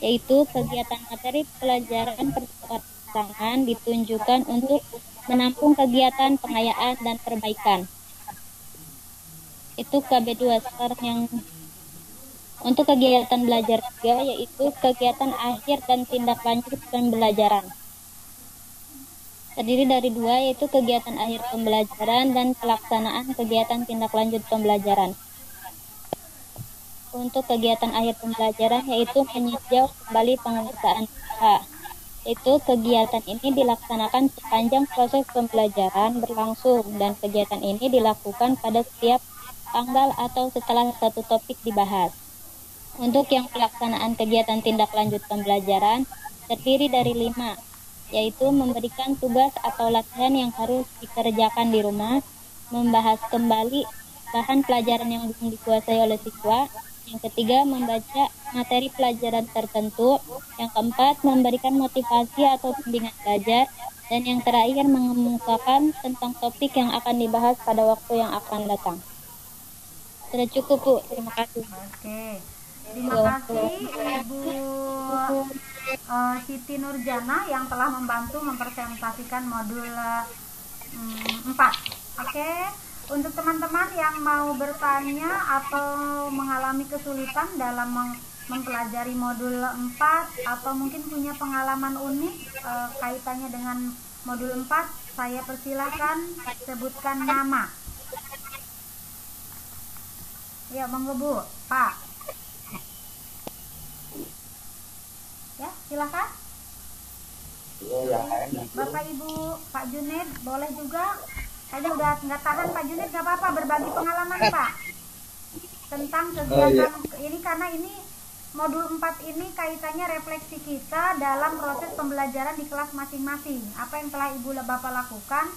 yaitu kegiatan materi pelajaran perseorangan ditunjukkan untuk menampung kegiatan pengayaan dan perbaikan. Itu KB2. Sekarang yang untuk kegiatan belajar 3, yaitu kegiatan akhir dan tindak lanjut pembelajaran. Terdiri dari 2, yaitu kegiatan akhir pembelajaran dan pelaksanaan kegiatan tindak lanjut pembelajaran. Untuk kegiatan akhir pembelajaran yaitu meninjau kembali penguasaan bahasa. Itu kegiatan ini dilaksanakan sepanjang proses pembelajaran berlangsung dan kegiatan ini dilakukan pada setiap tanggal atau setelah satu topik dibahas. Untuk yang pelaksanaan kegiatan tindak lanjut pembelajaran terdiri dari 5, yaitu memberikan tugas atau latihan yang harus dikerjakan di rumah, membahas kembali bahan pelajaran yang belum dikuasai oleh siswa, yang ketiga membaca materi pelajaran tertentu, yang keempat memberikan motivasi atau bimbingan belajar, dan yang terakhir mengemukakan tentang topik yang akan dibahas pada waktu yang akan datang. Sudah cukup, Bu. Terima kasih. Oke. Terima kasih Ibu Siti Nurjana yang telah membantu mempresentasikan modul 4. Oke. Untuk teman-teman yang mau bertanya atau mengalami kesulitan dalam mempelajari modul 4 atau mungkin punya pengalaman unik kaitannya dengan modul 4, saya persilahkan sebutkan nama. Ya, monggo Bu, Pak. Ya, silakan. Bapak Ibu, Pak Junaid boleh juga. Kayaknya udah nggak tahan Pak Junaid, nggak apa-apa, berbagi pengalaman Pak tentang kegiatan ini, karena ini modul 4 ini kaitannya refleksi kita dalam proses pembelajaran di kelas masing-masing. Apa yang telah Ibu Bapak lakukan,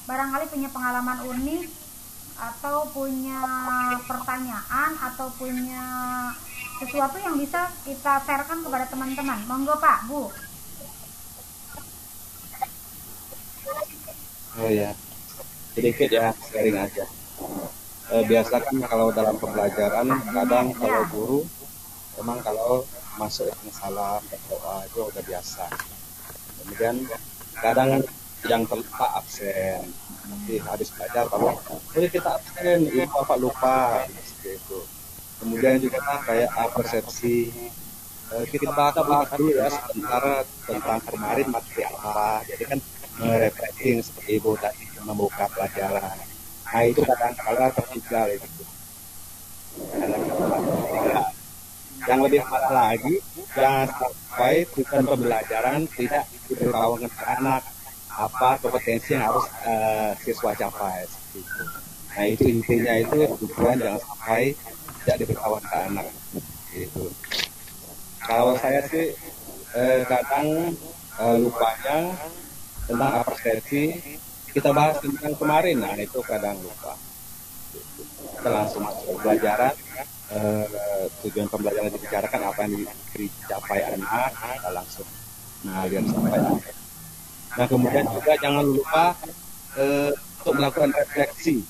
barangkali punya pengalaman unik atau punya pertanyaan atau punya sesuatu yang bisa kita sharekan kepada teman-teman. Monggo Pak, Bu. Oh ya, sedikit ya, sharing aja. Biasa kan kalau dalam pembelajaran kadang kalau guru memang kalau masuk yang salah berdoa itu udah biasa. Kemudian kadang yang terlupa absen, nanti habis belajar kalau kita absen, ibu bapak lupa seperti itu. Kemudian juga kayak persepsi, kita bahas dulu ya sebentar tentang kemarin materi apa, jadi kan refreshing seperti ibu tadi membuka pelajaran. Nah itu kadang-kadang tertinggal itu. Yang lebih parah lagi, jangan sampai tujuan pembelajaran tidak diberitahukan ke anak apa kompetensi yang harus siswa capai. Nah itu intinya, itu tujuan jangan sampai tidak diberitahukan ke anak. Gitu. Kalau saya sih kadang lupanya tentang apresiasi, kita bahas tentang kemarin, nah itu kadang lupa. Kita langsung masuk ke pelajaran, tujuan pembelajaran dibicarakan apa yang dicapai anak, kita langsung mengalir sampai akhir. Nah kemudian juga jangan lupa untuk melakukan refleksi,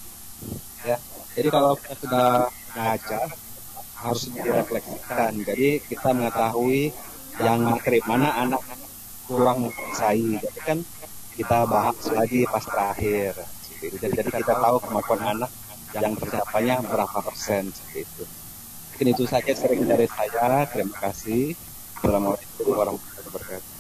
ya. Jadi kalau kita sudah ngajar harus direfleksikan. Jadi kita mengetahui yang materi mana anak kurang menguasai. Jadi kan kita bahas lagi pas terakhir. Jadi kita tahu kemampuan anak yang tercapainya berapa persen seperti itu. Mungkin itu saja sering dari saya. Terima kasih. Assalamualaikum warahmatullahi wabarakatuh.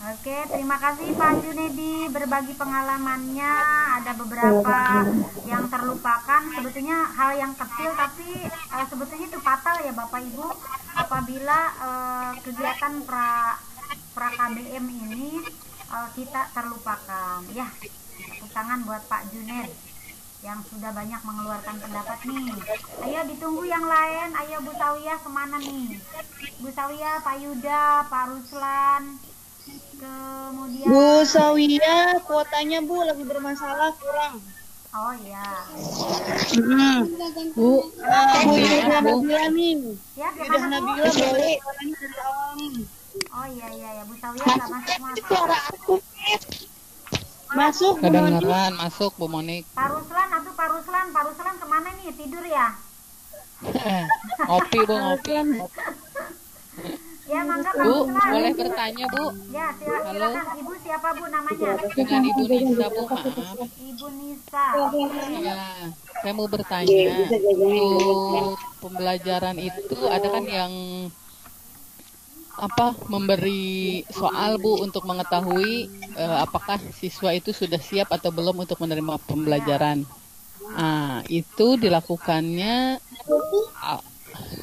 Oke, terima kasih Pak Junedi berbagi pengalamannya. Ada beberapa yang terlupakan, sebetulnya hal yang kecil tapi sebetulnya itu fatal ya Bapak Ibu apabila kegiatan pra KBM ini kita terlupakan. Ya, tepuk tangan buat Pak Junaid yang sudah banyak mengeluarkan pendapat nih. Ayo ditunggu yang lain. Ayo Bu Sawiyah kemana nih? Bu Sawiyah, Pak Yuda, Pak Ruslan. Kemudian Bu Sawiyah, kuotanya Bu lagi bermasalah, kurang. Oh iya. Bu, Bu Yuda Nabila nih. Ya, Yuda Nabila boleh. Oh iya Bu Sawiyah nggak masuk. Masuk, Bu Monik. Kedengeran, masuk Bu Monik. Pak Ruslan kemana nih? Tidur ya? Ngopi Bu, ngopi. Ya, mangga Pak Bu, Ruslan. boleh bertanya Bu? Ya, silakan. Ibu siapa Bu namanya? Dengan Ibu Nisa Bu, maaf. Ibu Nisa. Ya, saya mau bertanya. Untuk pembelajaran itu ada kan yang memberi soal Bu untuk mengetahui apakah siswa itu sudah siap atau belum untuk menerima pembelajaran. Nah, itu dilakukannya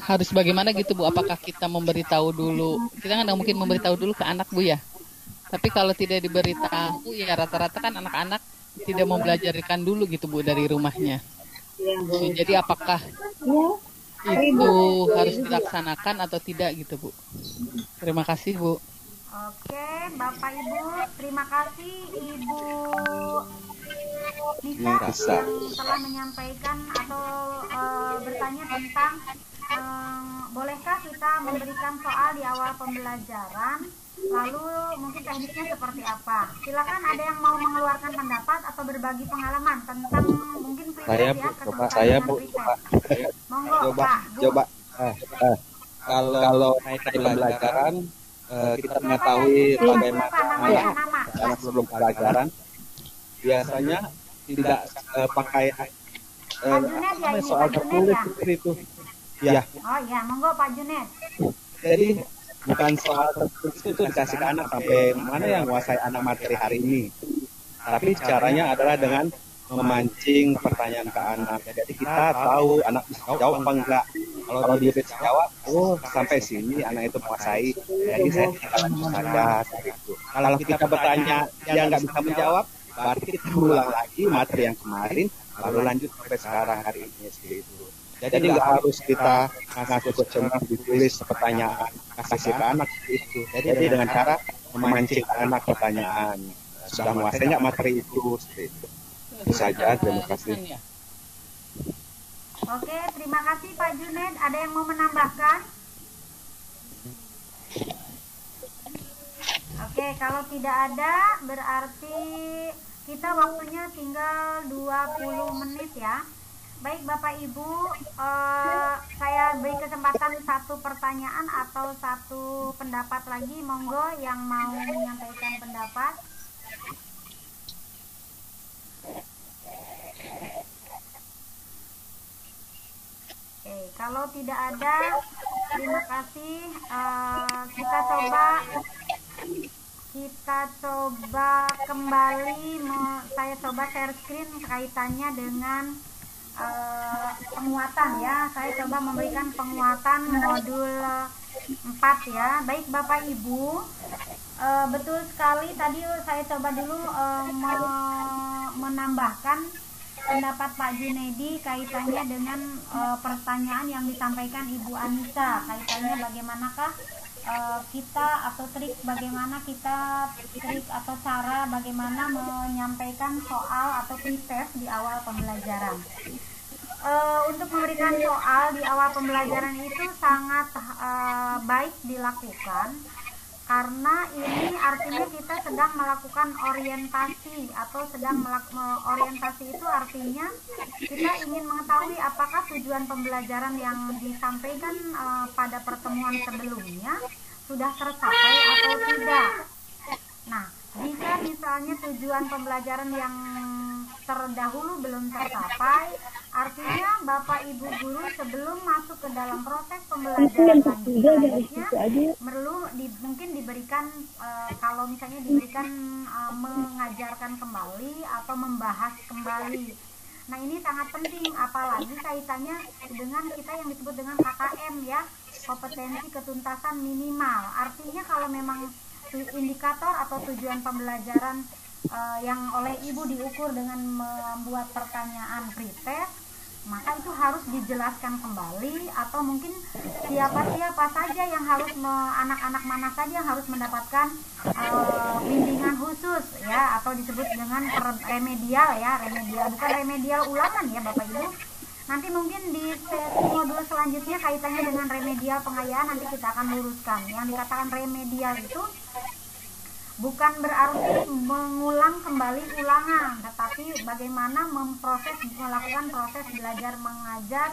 harus bagaimana gitu Bu? Apakah kita memberitahu dulu? Kita kan nggak mungkin memberitahu dulu ke anak Bu ya. Tapi kalau tidak diberitahu ya rata-rata kan anak-anak tidak membelajarkan dulu gitu Bu dari rumahnya. Jadi apakah itu harus dilaksanakan atau tidak gitu Bu? Terima kasih Bu. Oke, Bapak Ibu, terima kasih Ibu Nisa yang telah menyampaikan atau bertanya tentang bolehkah kita memberikan soal di awal pembelajaran, lalu mungkin teknisnya seperti apa. Silakan, ada yang mau mengeluarkan pendapat atau berbagi pengalaman tentang mungkin saya Bu, Monggo, coba kalau naik ke pembelajaran kita mengetahui bagaimana anak sebelum pelajaran biasanya tidak pakai soal tertulis seperti itu. Ya. Oh iya, monggo Pak Junet. Jadi bukan soal tertulis itu dikasih ke anak sampai mana yang menguasai anak materi hari ini. Tapi caranya adalah dengan memancing pertanyaan ke anak. Jadi kita tahu anak bisa jawab apa enggak. Kalau dia bisa jawab, sampai sini anak itu menguasai. Jadi saya tinggal lanjut saja gitu. Kalau kita bertanya dia nggak bisa menjawab, berarti kita ulang lagi materi yang kemarin, lalu lanjut sampai sekarang hari ini seperti itu. Jadi nggak harus kita ngasih questionnaire ditulis pertanyaan kasih ke anak itu. Jadi dengan cara memancing anak pertanyaan, sudah menguasai nggak materi itu seperti itu. Itu saja, terima kasih. Oke, terima kasih Pak Junaid. Ada yang mau menambahkan? Oke, kalau tidak ada berarti kita waktunya tinggal 20 menit ya. Baik Bapak Ibu, saya beri kesempatan satu pertanyaan atau satu pendapat lagi. Monggo yang mau menyampaikan pendapat. Oke, kalau tidak ada, terima kasih. Kita coba kembali. Saya coba share screen kaitannya dengan penguatan ya. Saya coba memberikan penguatan modul 4 ya. Baik Bapak Ibu, betul sekali tadi saya coba dulu menambahkan pendapat Pak Junedi kaitannya dengan pertanyaan yang disampaikan Ibu Anissa, kaitannya bagaimanakah kita atau trik atau cara bagaimana menyampaikan soal atau pretest di awal pembelajaran. Untuk memberikan soal di awal pembelajaran itu sangat baik dilakukan, karena ini artinya kita sedang melakukan orientasi atau sedang orientasi itu artinya kita ingin mengetahui apakah tujuan pembelajaran yang disampaikan pada pertemuan sebelumnya sudah tercapai atau tidak. Nah, jika misalnya tujuan pembelajaran yang terdahulu belum tercapai, artinya Bapak Ibu guru sebelum masuk ke dalam proses pembelajaran selanjutnya mungkin diberikan kalau misalnya diberikan mengajarkan kembali atau membahas kembali. Nah, ini sangat penting apalagi kaitannya dengan kita yang disebut dengan KKM ya, kompetensi ketuntasan minimal. Artinya kalau memang indikator atau tujuan pembelajaran yang oleh ibu diukur dengan membuat pertanyaan pretest, maka itu harus dijelaskan kembali, atau mungkin siapa saja yang harus anak-anak mana saja yang harus mendapatkan bimbingan khusus ya, atau disebut dengan remedial ya, bukan remedial ulangan ya Bapak Ibu. Nanti mungkin di sesi modul selanjutnya kaitannya dengan remedial pengayaan nanti kita akan luruskan. Yang dikatakan remedial itu bukan berarti mengulang kembali ulangan, tetapi bagaimana melakukan proses belajar mengajar,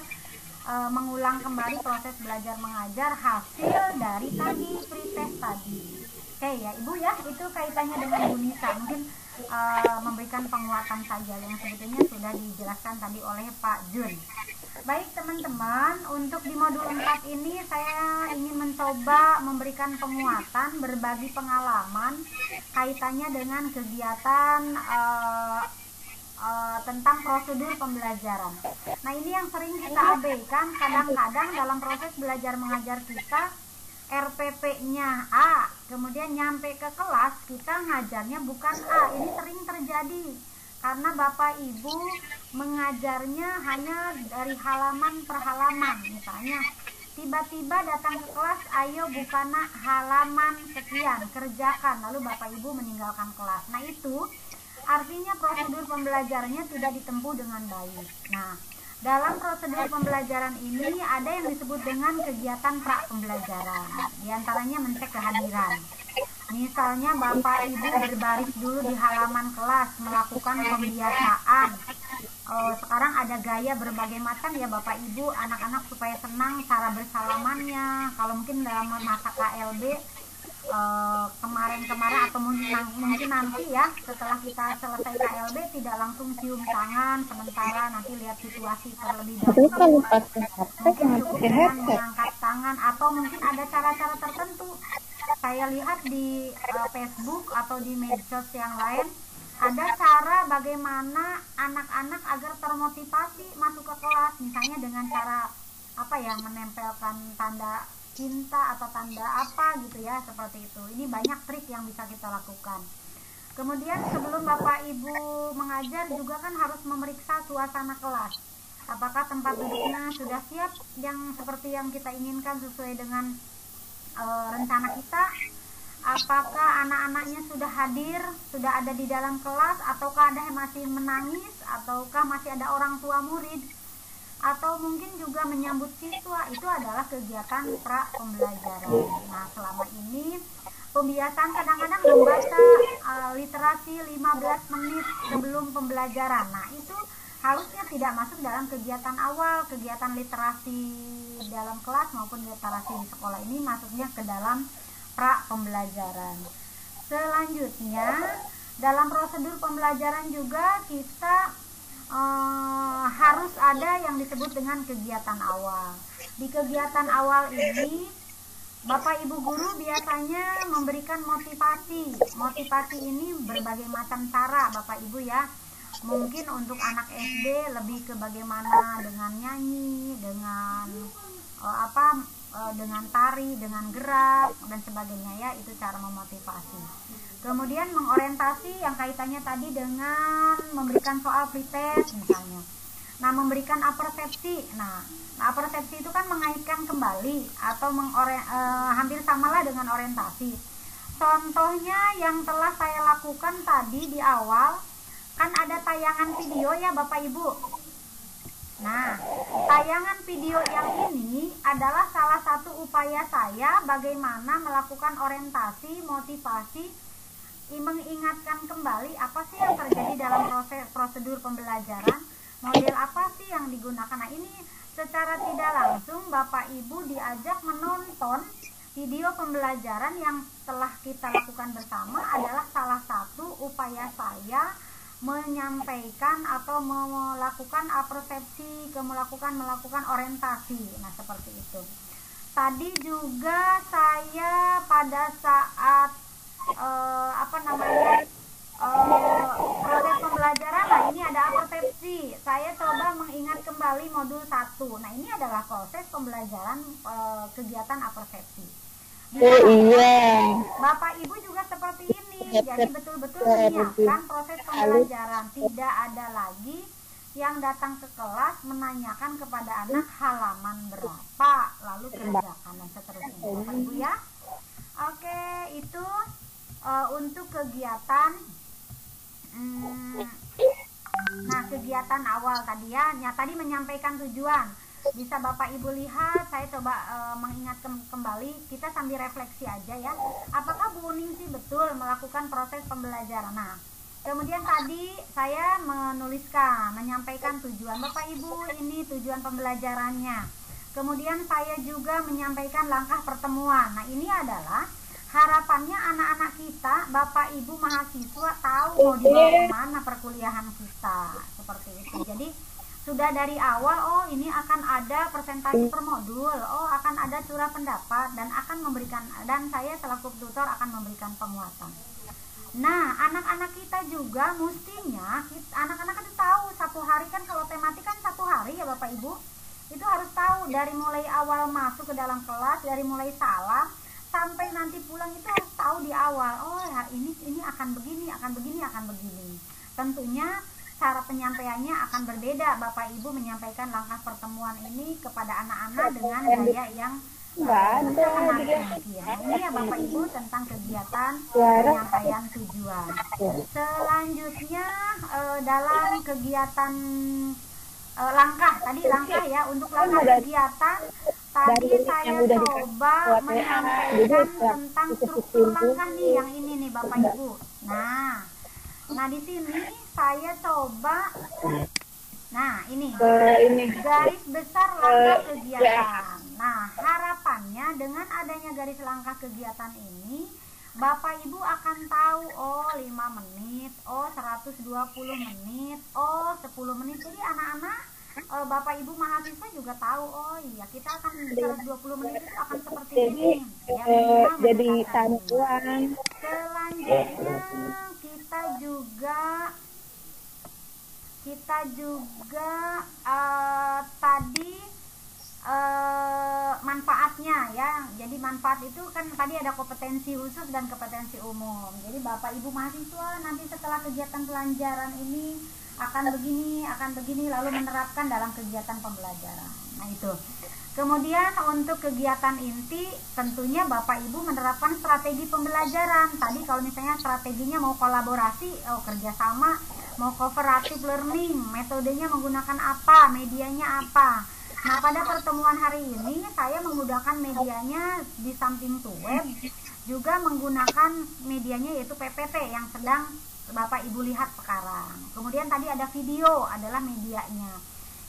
mengulang kembali proses belajar mengajar hasil dari tadi pretest tadi. Oke ya Ibu ya, itu kaitannya dengan Bu Nisa. Mungkin memberikan penguatan saja yang sebetulnya sudah dijelaskan tadi oleh Pak Jun. Baik teman-teman, untuk di modul 4 ini saya ingin mencoba memberikan penguatan, berbagi pengalaman kaitannya dengan kegiatan tentang prosedur pembelajaran. Nah ini yang sering kita abaikan, kadang-kadang dalam proses belajar mengajar kita RPP-nya A, kemudian nyampe ke kelas kita ngajarnya bukan A. Ini sering terjadi karena Bapak Ibu mengajarnya hanya dari halaman per halaman. Misalnya tiba-tiba datang ke kelas, ayo bukanlah halaman sekian, kerjakan, lalu Bapak Ibu meninggalkan kelas. Nah itu artinya prosedur pembelajarannya tidak ditempuh dengan baik. Nah dalam prosedur pembelajaran ini ada yang disebut dengan kegiatan pra pembelajaran. Di antaranya mencek kehadiran. Misalnya Bapak Ibu berbaris dulu di halaman kelas, melakukan pembiasaan. Sekarang ada gaya berbagai macam ya Bapak Ibu, anak-anak supaya senang cara bersalamannya. Kalau mungkin dalam masa KLB kemarin-kemarin atau mungkin nanti ya setelah kita selesai KLB tidak langsung cium tangan sementara, nanti lihat situasi terlebih dahulu, mungkin cukup dengan mengangkat tangan atau mungkin ada cara-cara tertentu. Saya lihat di Facebook atau di medsos yang lain ada cara bagaimana anak-anak agar termotivasi masuk ke kelas, misalnya dengan cara menempelkan tanda cinta atau tanda apa gitu ya, seperti itu. Ini banyak trik yang bisa kita lakukan. Kemudian sebelum Bapak Ibu mengajar juga kan harus memeriksa suasana kelas. Apakah tempat duduknya sudah siap yang seperti yang kita inginkan sesuai dengan rencana kita? Apakah anak-anaknya sudah hadir, sudah ada di dalam kelas, ataukah ada yang masih menangis, ataukah masih ada orang tua murid, atau mungkin juga menyambut siswa. Itu adalah kegiatan pra pembelajaran. Nah selama ini pembiasaan kadang-kadang membaca literasi 15 menit sebelum pembelajaran. Nah itu harusnya tidak masuk dalam kegiatan awal, kegiatan literasi dalam kelas maupun literasi di sekolah. Ini masuknya ke dalam pra pembelajaran. Selanjutnya dalam prosedur pembelajaran juga kita harus ada yang disebut dengan kegiatan awal. Di kegiatan awal ini Bapak Ibu guru biasanya memberikan motivasi. Motivasi ini berbagai macam cara Bapak Ibu ya. Mungkin untuk anak SD lebih ke bagaimana dengan nyanyi, dengan dengan tari, dengan gerak dan sebagainya ya, itu cara memotivasi. Kemudian mengorientasi yang kaitannya tadi dengan memberikan soal pretest misalnya. Nah, memberikan apersepsi. Nah, apersepsi itu kan mengaitkan kembali atau hampir samalah dengan orientasi. Contohnya yang telah saya lakukan tadi di awal, kan ada tayangan video ya Bapak Ibu. Nah, tayangan video yang ini adalah salah satu upaya saya bagaimana melakukan orientasi, motivasi, mengingatkan kembali apa sih yang terjadi dalam prosedur pembelajaran, model apa sih yang digunakan. Nah ini secara tidak langsung Bapak Ibu diajak menonton video pembelajaran yang telah kita lakukan bersama. Adalah salah satu upaya saya menyampaikan atau melakukan apersepsi, melakukan orientasi. Nah seperti itu. Tadi juga saya pada saat proses pembelajaran, nah ini ada apersepsi. Saya coba mengingat kembali modul 1. Nah ini adalah proses pembelajaran kegiatan apersepsi. Iya. Bapak Ibu juga seperti ini. Jadi betul-betul menyiapkan proses pembelajaran. Tidak ada lagi yang datang ke kelas menanyakan kepada anak halaman berapa, lalu kerjakan dan seterusnya. Bapak Ibu ya. Oke, itu untuk kegiatan nah kegiatan awal tadi ya. Tadi menyampaikan tujuan. bisa Bapak Ibu lihat, saya coba mengingat kembali, kita sambil refleksi aja ya. Apakah Bu Ningsi betul melakukan proses pembelajaran? Nah, kemudian tadi saya menyampaikan tujuan Bapak Ibu, ini tujuan pembelajarannya. Kemudian saya juga menyampaikan langkah pertemuan. Nah, ini adalah harapannya anak-anak kita, Bapak Ibu mahasiswa tahu mau dibawa kemana perkuliahan kita, seperti itu. Jadi sudah dari awal, oh ini akan ada presentasi per modul, oh akan ada curah pendapat, dan saya selaku tutor akan memberikan penguatan. Nah, anak-anak kita juga mestinya, anak-anak itu tahu satu hari kan, kalau tematik kan 1 hari ya Bapak Ibu, itu harus tahu dari mulai awal masuk ke dalam kelas, dari mulai salam sampai nanti pulang itu harus tahu di awal, oh ya ini akan begini, akan begini, akan begini. Tentunya cara penyampaiannya akan berbeda. Bapak Ibu menyampaikan langkah pertemuan ini kepada anak-anak dengan gaya yang menarik mungkin. Nah, ini ya Bapak Ibu tentang kegiatan penyampaian tujuan. Selanjutnya dalam kegiatan langkah, tadi langkah ya, untuk langkah kegiatan tadi saya coba menyampaikan tentang struktur langkah nih, yang ini nih Bapak Ibu. Nah di sini saya coba, nah ini garis besar langkah kegiatan. Nah, harapannya dengan adanya garis langkah kegiatan ini, Bapak Ibu akan tahu, oh 5 menit, oh 120 menit, oh 10 menit. Jadi anak-anak, Bapak Ibu mahasiswa juga tahu, oh iya kita akan 120 menit itu akan seperti ini. Ya, jadi tanduan. Selanjutnya kita juga tadi manfaatnya ya. Jadi manfaat itu kan tadi ada kompetensi khusus dan kompetensi umum. Jadi Bapak Ibu mahasiswa nanti setelah kegiatan pelajaran ini akan begini, lalu menerapkan dalam kegiatan pembelajaran. Nah itu. Kemudian untuk kegiatan inti tentunya Bapak Ibu menerapkan strategi pembelajaran. Tadi kalau misalnya strateginya mau kolaborasi, kerjasama, mau cooperative learning, metodenya menggunakan apa, medianya apa. Nah, pada pertemuan hari ini saya menggunakan medianya di samping web, juga menggunakan medianya yaitu PPT yang sedang Bapak Ibu lihat sekarang. Kemudian tadi ada video, adalah medianya.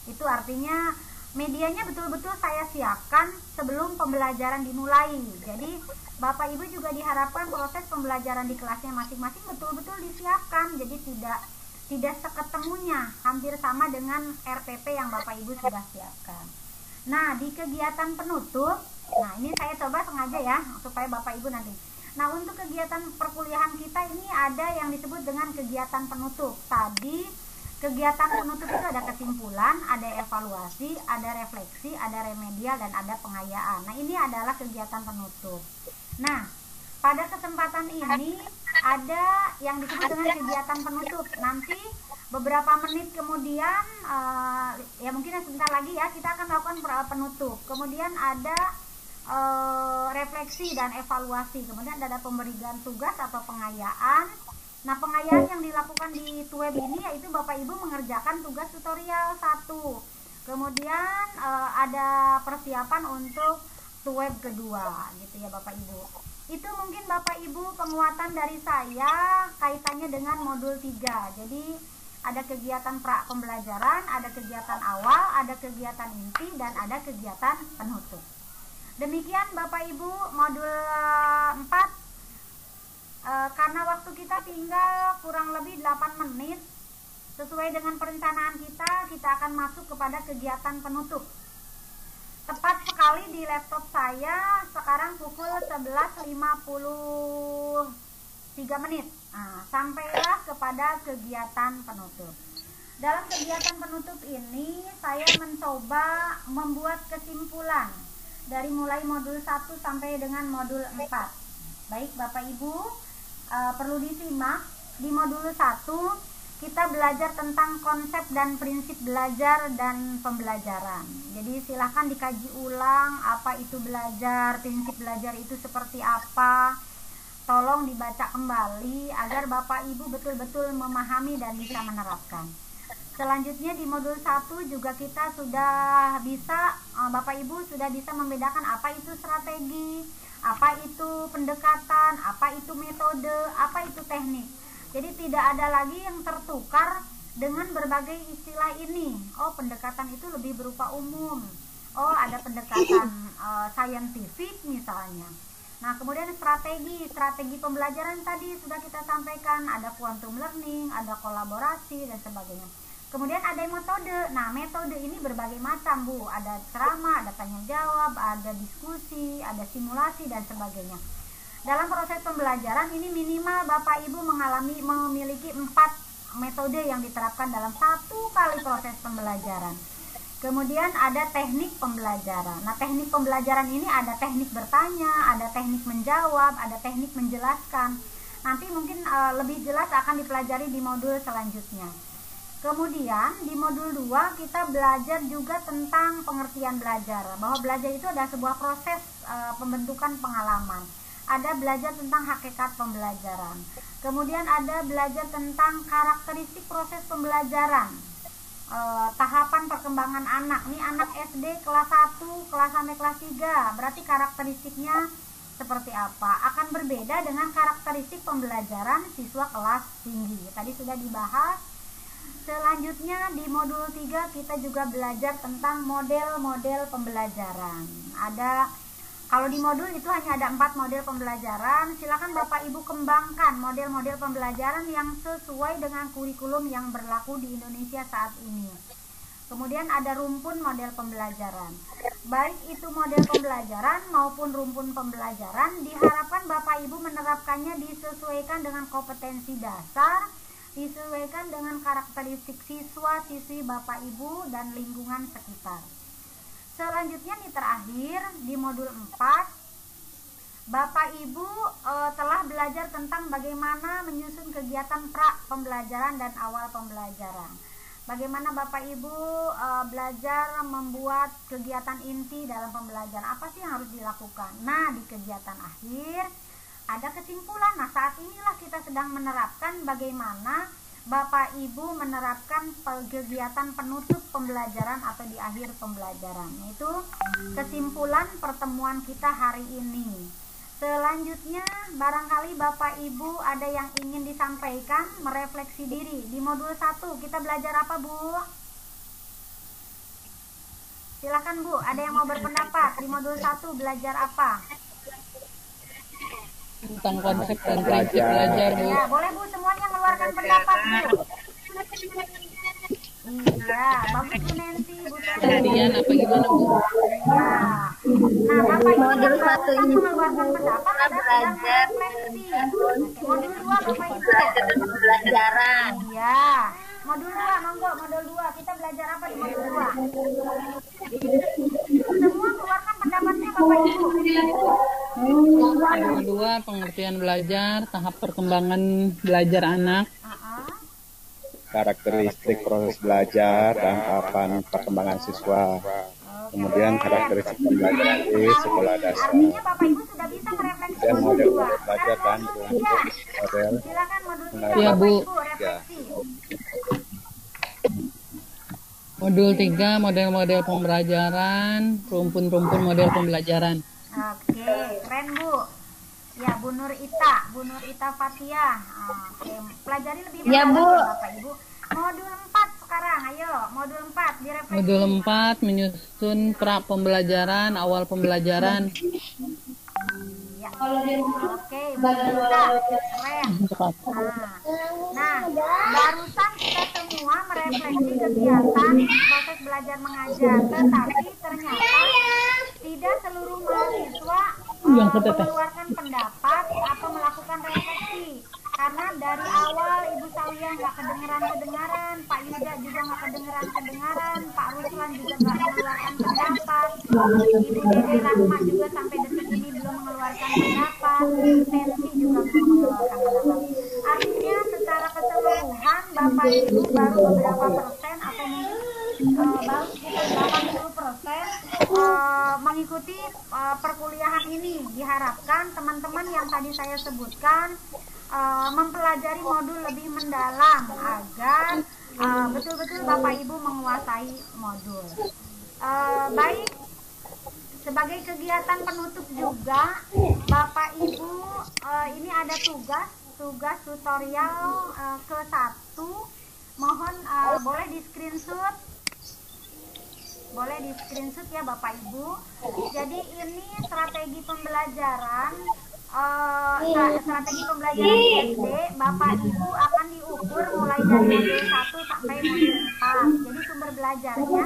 Itu artinya medianya betul-betul saya siapkan sebelum pembelajaran dimulai. Jadi Bapak Ibu juga diharapkan proses pembelajaran di kelasnya masing-masing betul-betul disiapkan. Jadi tidak seketemunya, hampir sama dengan RPP yang Bapak Ibu sudah siapkan. Nah, di kegiatan penutup, nah ini saya coba sengaja ya, supaya Bapak Ibu nanti. Nah, untuk kegiatan perkuliahan kita ini ada yang disebut dengan kegiatan penutup. Tadi, kegiatan penutup itu ada kesimpulan, ada evaluasi, ada refleksi, ada remedial, dan ada pengayaan. Nah, ini adalah kegiatan penutup. Nah, pada kesempatan ini ada yang disebut dengan kegiatan penutup. Nanti beberapa menit kemudian, ya mungkin sebentar lagi ya, kita akan melakukan penutup. Kemudian ada refleksi dan evaluasi. Kemudian ada pemberian tugas atau pengayaan. Nah, pengayaan yang dilakukan di web ini yaitu Bapak Ibu mengerjakan tugas tutorial 1. Kemudian ada persiapan untuk web kedua, gitu ya Bapak Ibu. Itu mungkin Bapak Ibu penguatan dari saya kaitannya dengan modul 3. Jadi ada kegiatan pra pembelajaran, ada kegiatan awal, ada kegiatan inti, dan ada kegiatan penutup. Demikian Bapak Ibu modul 4. Karena waktu kita tinggal kurang lebih 8 menit, sesuai dengan perencanaan kita akan masuk kepada kegiatan penutup. Tepat sekali di laptop saya sekarang pukul 11.53 menit. Nah, sampailah kepada kegiatan penutup. Dalam kegiatan penutup ini saya mencoba membuat kesimpulan dari mulai modul 1 sampai dengan modul 4. Baik Bapak Ibu, perlu disimak. Di modul 1 kita belajar tentang konsep dan prinsip belajar dan pembelajaran. Jadi silahkan dikaji ulang apa itu belajar, prinsip belajar itu seperti apa. Tolong dibaca kembali agar Bapak Ibu betul-betul memahami dan bisa menerapkan. Selanjutnya di modul 1 juga kita sudah bisa, Bapak Ibu sudah bisa membedakan apa itu strategi, apa itu pendekatan, apa itu metode, apa itu teknik. Jadi tidak ada lagi yang tertukar dengan berbagai istilah ini. Oh, pendekatan itu lebih berupa umum. Oh, ada pendekatan scientific misalnya. Nah, kemudian strategi pembelajaran tadi sudah kita sampaikan, ada quantum learning, ada kolaborasi dan sebagainya. Kemudian ada metode. Nah, metode ini berbagai macam, Bu. Ada ceramah, ada tanya jawab, ada diskusi, ada simulasi dan sebagainya. Dalam proses pembelajaran ini minimal Bapak Ibu memiliki 4 metode yang diterapkan dalam satu kali proses pembelajaran. Kemudian ada teknik pembelajaran. Nah, teknik pembelajaran ini ada teknik bertanya, ada teknik menjawab, ada teknik menjelaskan. Nanti mungkin lebih jelas akan dipelajari di modul selanjutnya. Kemudian di modul 2 kita belajar juga tentang pengertian belajar, bahwa belajar itu adalah sebuah proses pembentukan pengalaman. Ada belajar tentang hakikat pembelajaran. Kemudian ada belajar tentang karakteristik proses pembelajaran, tahapan perkembangan anak. Ini anak SD kelas 1, kelas sampai kelas 3, berarti karakteristiknya seperti apa? Akan berbeda dengan karakteristik pembelajaran siswa kelas tinggi. Tadi sudah dibahas. Selanjutnya di modul 3 kita juga belajar tentang model-model pembelajaran. Kalau di modul itu hanya ada 4 model pembelajaran. Silakan Bapak Ibu kembangkan model-model pembelajaran yang sesuai dengan kurikulum yang berlaku di Indonesia saat ini. Kemudian ada rumpun model pembelajaran. Baik itu model pembelajaran maupun rumpun pembelajaran, diharapkan Bapak Ibu menerapkannya disesuaikan dengan kompetensi dasar, disesuaikan dengan karakteristik siswa-siswi Bapak Ibu dan lingkungan sekitar. Selanjutnya nih terakhir di modul 4, Bapak Ibu telah belajar tentang bagaimana menyusun kegiatan pra pembelajaran dan awal pembelajaran. Bagaimana Bapak Ibu belajar membuat kegiatan inti dalam pembelajaran, apa sih yang harus dilakukan. Nah, di kegiatan akhir ada kesimpulan. Nah, saat inilah kita sedang menerapkan bagaimana Bapak Ibu menerapkan kegiatan penutup pembelajaran atau di akhir pembelajaran, yaitu kesimpulan pertemuan kita hari ini. Selanjutnya, barangkali Bapak Ibu ada yang ingin disampaikan, merefleksi diri. Di modul 1 kita belajar apa, Bu? Silakan, Bu, ada yang mau berpendapat? Di modul 1 belajar apa? Tentang konsep dan prinsip belajar, Bu. Ya, boleh Bu semuanya mengeluarkan pendapat, Bu. Iya, bagus Bu Nancy, Bu Gantian apa gimana, Bu? Iya. Nah, Bapak Ibu Modul yang 1 ini mengeluarkan pendapat ada sedang merefleksi. Modul 2 Bapak Ibu belajar tentang pembelajaran. Iya. Modul 2, monggo, modul 2. Kita belajar apa di modul 2? Semua keluarkan pendapatnya Bapak Ibu. Modul 2 pengertian belajar, tahap perkembangan belajar anak. Karakteristik proses belajar dan tahapan perkembangan siswa. Kemudian karakteristik pembelajaran di sekolah dasar. Artinya Bapak Ibu sudah bisa merefleksi Dan modul model 2. belajar dan model Silakan modul 3 Iya, Bapak Bu. Ibu refleksi. Modul 3 model-model pembelajaran, rumpun-rumpun model pembelajaran. Oke, keren Bu. Ya, Bu Nur Ita Fatia. Oke, pelajari lebih Ya, mendalam Bu. ya, Bapak Ibu. Modul 4 sekarang, ayo. Modul 4 direfleksi. Modul 4 menyusun pra pembelajaran, awal pembelajaran. Ya. Oke, Bu Ita, keren. Nah, barusan kita semua merefleksi kegiatan proses belajar mengajar, tetapi ternyata tidak seluruh mahasiswa mengeluarkan pendapat atau melakukan refleksi. Karena dari awal Ibu Sawia nggak kedengeran, Pak Yuda juga nggak kedengeran, Pak Ruslan juga nggak mengeluarkan pendapat, Ibu Dede Rahma juga sampai detik ini belum mengeluarkan pendapat, Ibu Tensi juga belum mengeluarkan pendapat. Artinya secara keseluruhan Bapak Ibu baru beberapa persen atau mungkin baru sekitar 80% mengikuti perkuliahan ini. Diharapkan teman-teman yang tadi saya sebutkan mempelajari modul lebih mendalam agar betul-betul Bapak Ibu menguasai modul. Baik, sebagai kegiatan penutup juga Bapak Ibu, ini ada tugas tutorial ke-1. Mohon boleh di screenshot ya Bapak Ibu. Jadi ini strategi pembelajaran di SD. Bapak Ibu akan diukur mulai dari modul 1 sampai modul 4. Jadi sumber belajarnya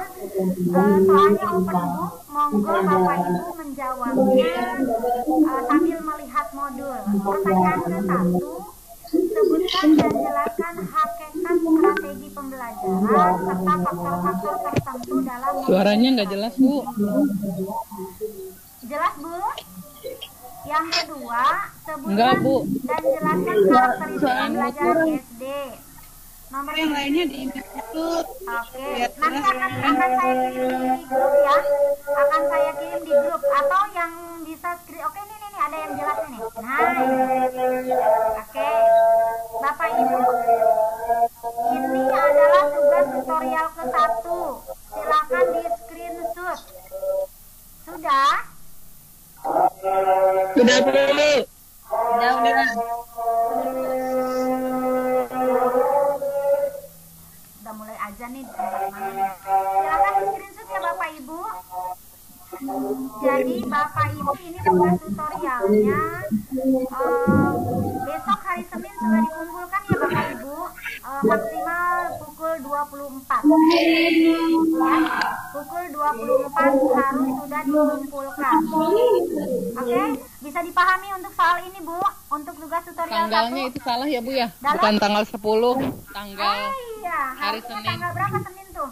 soalnya open book, monggo Bapak Ibu menjawabnya sambil melihat modul. Pertanyaan ke-1, sebutkan dan jelaskan hakikat strategi pembelajaran serta faktor-faktor tertentu dalam Suaranya nggak jelas, Bu. Jelas, Bu? Yang kedua, Enggak, sebutkan Bu. dan jelaskan karakteristik pembelajaran di SD. Nomor Yang lainnya di itu. Oke, nanti akan saya kirim di grup ya. Akan saya kirim di grup atau yang bisa screen. Oke, ini ada yang jelas ini. Nah, oke. Bapak Ibu, ini adalah tugas tutorial ke-1. Silakan di screenshot. Sudah? Sudah, Bu. Udah. Udah mulai aja nih. Silakan di screenshot ya Bapak Ibu. Jadi Bapak Ibu ini tugas tutorialnya besok hari Senin sudah dikumpulkan ya Bapak Ibu, maksimal pukul 24 ya, pukul 24 harus sudah dikumpulkan. Oke, bisa dipahami untuk soal ini Bu, untuk tugas tutorial Tanggalnya 1. itu salah ya, Bu ya? Bukan tanggal 10, tanggal Iya, hari harusnya Senin. tanggal berapa Senin tuh?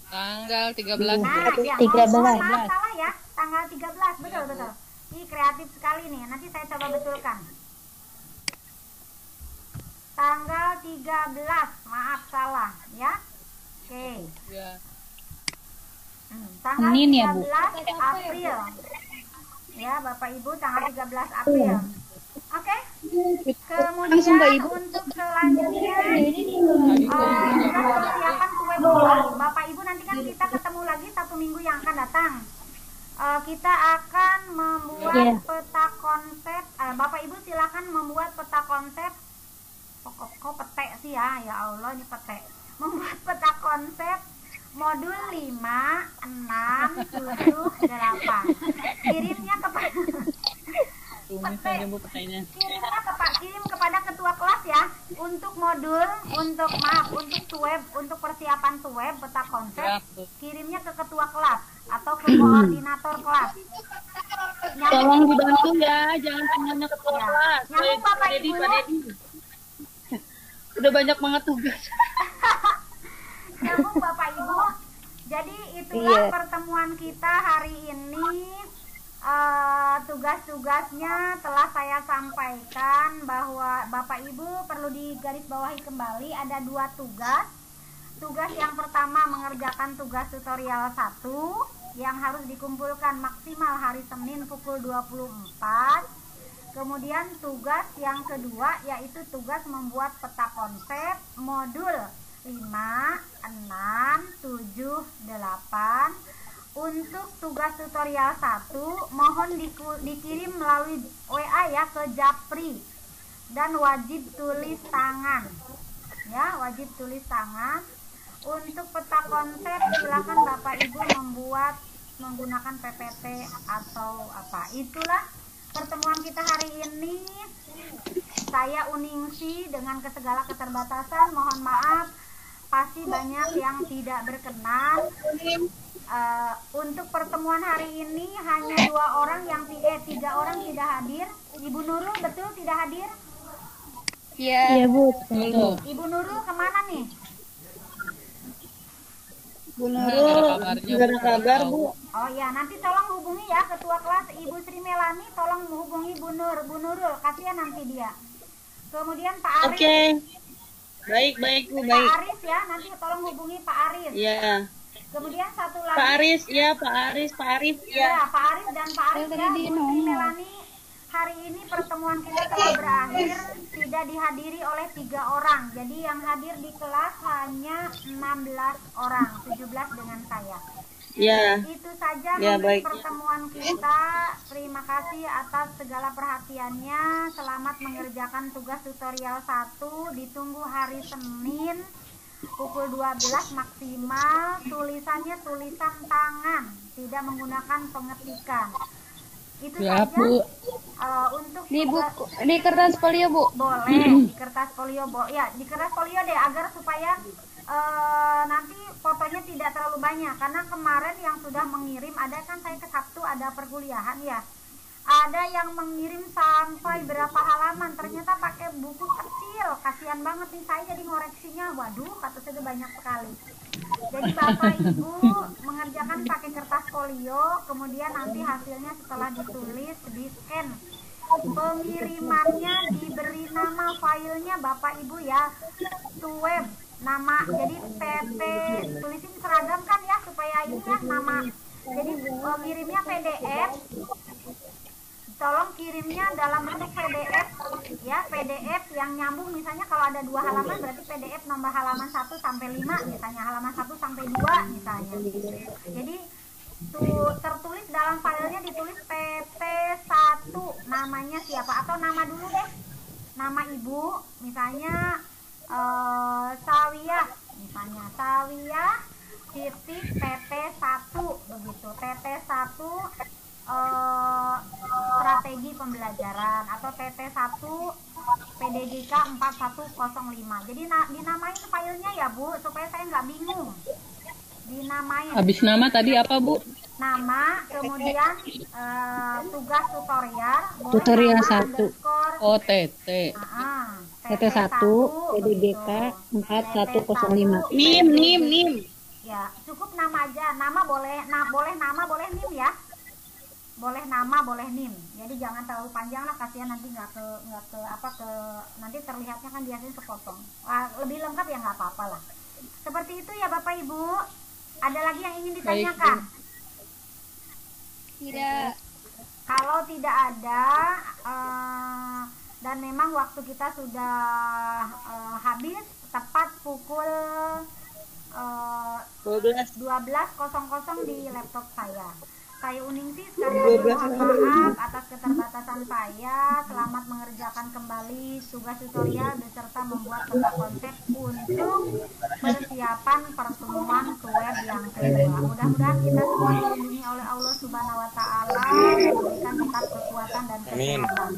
Tanggal 13. Nah, ya, 13. maaf salah ya, tanggal 13, betul. Ih, kreatif sekali nih, nanti saya coba betulkan. Tanggal 13, maaf salah ya. Oke. Ya. Tanggal Senin ya, Bu? 13 April. Ya, Bapak Ibu, tanggal 13 April. Oke. Kemudian untuk selanjutnya juga persiapan kue buah. Bapak Ibu, nanti kan kita ketemu lagi 1 minggu yang akan datang. Kita akan membuat peta konsep. Bapak Ibu silakan membuat peta konsep. Kok petek sih ya Allah, ini petek. Membuat peta konsep modul 5, 6, 7, 8. Kirimnya kepada kirim kepada ketua kelas ya, untuk modul, untuk tuweb, untuk persiapan tuweb peta konsep, kirimnya ke ketua kelas atau ke koordinator kelas. Tolong dibantu ya, jangan tanyanya ketua kelas. Nyambung Bapak Ibu. Udah banyak banget tugas. Nyambung Bapak Ibu. Jadi itulah pertemuan kita hari ini. Tugas-tugasnya telah saya sampaikan, bahwa Bapak Ibu perlu digarisbawahi kembali ada 2 tugas. Tugas yang pertama mengerjakan tugas tutorial 1 yang harus dikumpulkan maksimal hari Senin pukul 24. Kemudian tugas yang kedua yaitu tugas membuat peta konsep modul 5, 6, 7, 8. Untuk tugas tutorial 1 mohon dikirim melalui WA ya ke Japri, dan wajib tulis tangan ya, wajib tulis tangan. Untuk peta konsep silakan Bapak Ibu membuat menggunakan PPT atau apa. Itulah pertemuan kita hari ini. Saya Uningsi dengan segala keterbatasan, mohon maaf pasti banyak yang tidak berkenan. Untuk pertemuan hari ini hanya 2 orang yang 3 orang tidak hadir. Ibu Nurul betul tidak hadir? Iya, Bu. Ibu Nurul kemana nih? Bu Nurul, nggak ada kabar, Bu. Oh ya, nanti tolong hubungi ya ketua kelas Ibu Sri Melani, tolong hubungi Bu Nurul, kasihan nanti dia. Kemudian Pak Aris. Oke. Baik, Bu, baik. Pak Aris ya, nanti tolong hubungi Pak Aris. Iya. Kemudian satu lagi. Pak Aris, ya, Pak Arif, ya. Ya, Pak Aris dan Pak Aris ya, Bu Sri Melani hari ini pertemuan kita telah berakhir, tidak dihadiri oleh 3 orang. Jadi yang hadir di kelas hanya 16 orang, 17 dengan saya. Ya. Itu saja Ya, baik. pertemuan kita. Terima kasih atas segala perhatiannya. Selamat mengerjakan tugas tutorial 1. Ditunggu hari Senin pukul 12 maksimal. Tulisannya tulisan tangan, tidak menggunakan pengetikan. Itu Ya, saja. Bu. Untuk Di buku, di kertas folio, Bu. boleh di kertas folio, ya di kertas folio deh, agar supaya nanti fotonya tidak terlalu banyak, karena kemarin yang sudah mengirim, ada kan saya ke Sabtu ada perkuliahan ya, ada yang mengirim sampai berapa halaman, ternyata pakai buku kecil, kasihan banget nih saya jadi ngoreksinya, waduh kata saya banyak sekali. Jadi Bapak Ibu mengerjakan pakai kertas folio, kemudian nanti hasilnya setelah ditulis di scan. Pengirimannya diberi nama filenya Bapak Ibu ya, to web, nama, jadi PP, tulisin seragam kan ya, supaya ini ya nama. Jadi kirimnya PDF, tolong kirimnya dalam bentuk PDF ya, PDF yang nyambung, misalnya kalau ada 2 halaman berarti PDF nomor halaman 1 sampai 5 misalnya, halaman 1 sampai 2 misalnya. Jadi tertulis dalam filenya ditulis PP1, namanya siapa, atau nama dulu deh, nama ibu misalnya Sawiyah, misalnya Sawiyah titik PP1 begitu, PP1 strategi pembelajaran, atau PT1 PDGK 4105. Jadi dinamain filenya ya Bu, supaya saya nggak bingung. Dinamain. Habis nama tadi apa, Bu? Nama, kemudian tugas tutorial. Tutorial 1. Oh, TT. TT1 PDGK 4105. Nim. Ya, cukup nama aja. Nama boleh, boleh nama, boleh nim ya. Boleh nama, boleh nim. Jadi jangan terlalu panjang lah, kasihan nanti nggak ke nanti terlihatnya kan biasanya sepotong. Lebih lengkap ya nggak apa-apa lah. Seperti itu ya Bapak Ibu. Ada lagi yang ingin ditanyakan? Tidak. Kalau tidak ada, dan memang waktu kita sudah habis, tepat pukul 12.00 di laptop saya. Saya Uningsi sekali mohon maaf atas keterbatasan saya. Selamat mengerjakan kembali tugas tutorial beserta membuat peta konsep untuk persiapan pertemuan web yang kedua. Mudah-mudahan kita semua dilindungi oleh Allah Subhanahu wa Ta'ala, memberikan kita kekuatan dan kesehatan.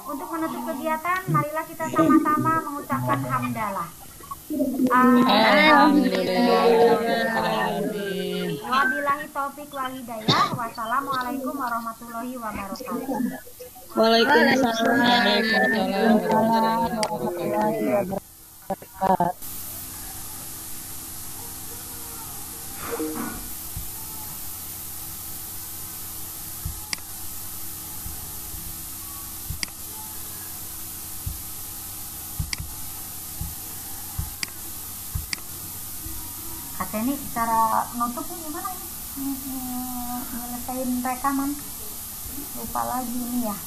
Untuk menutup kegiatan, marilah kita sama-sama mengucapkan hamdalah. Wabillahi taufik wal hidayah. Wassalamualaikum warahmatullahi wabarakatuh. Waalaikumsalam warahmatullahi wabarakatuh. Ini cara nutupnya gimana ini? Nyelesain rekaman, lupa lagi ini ya.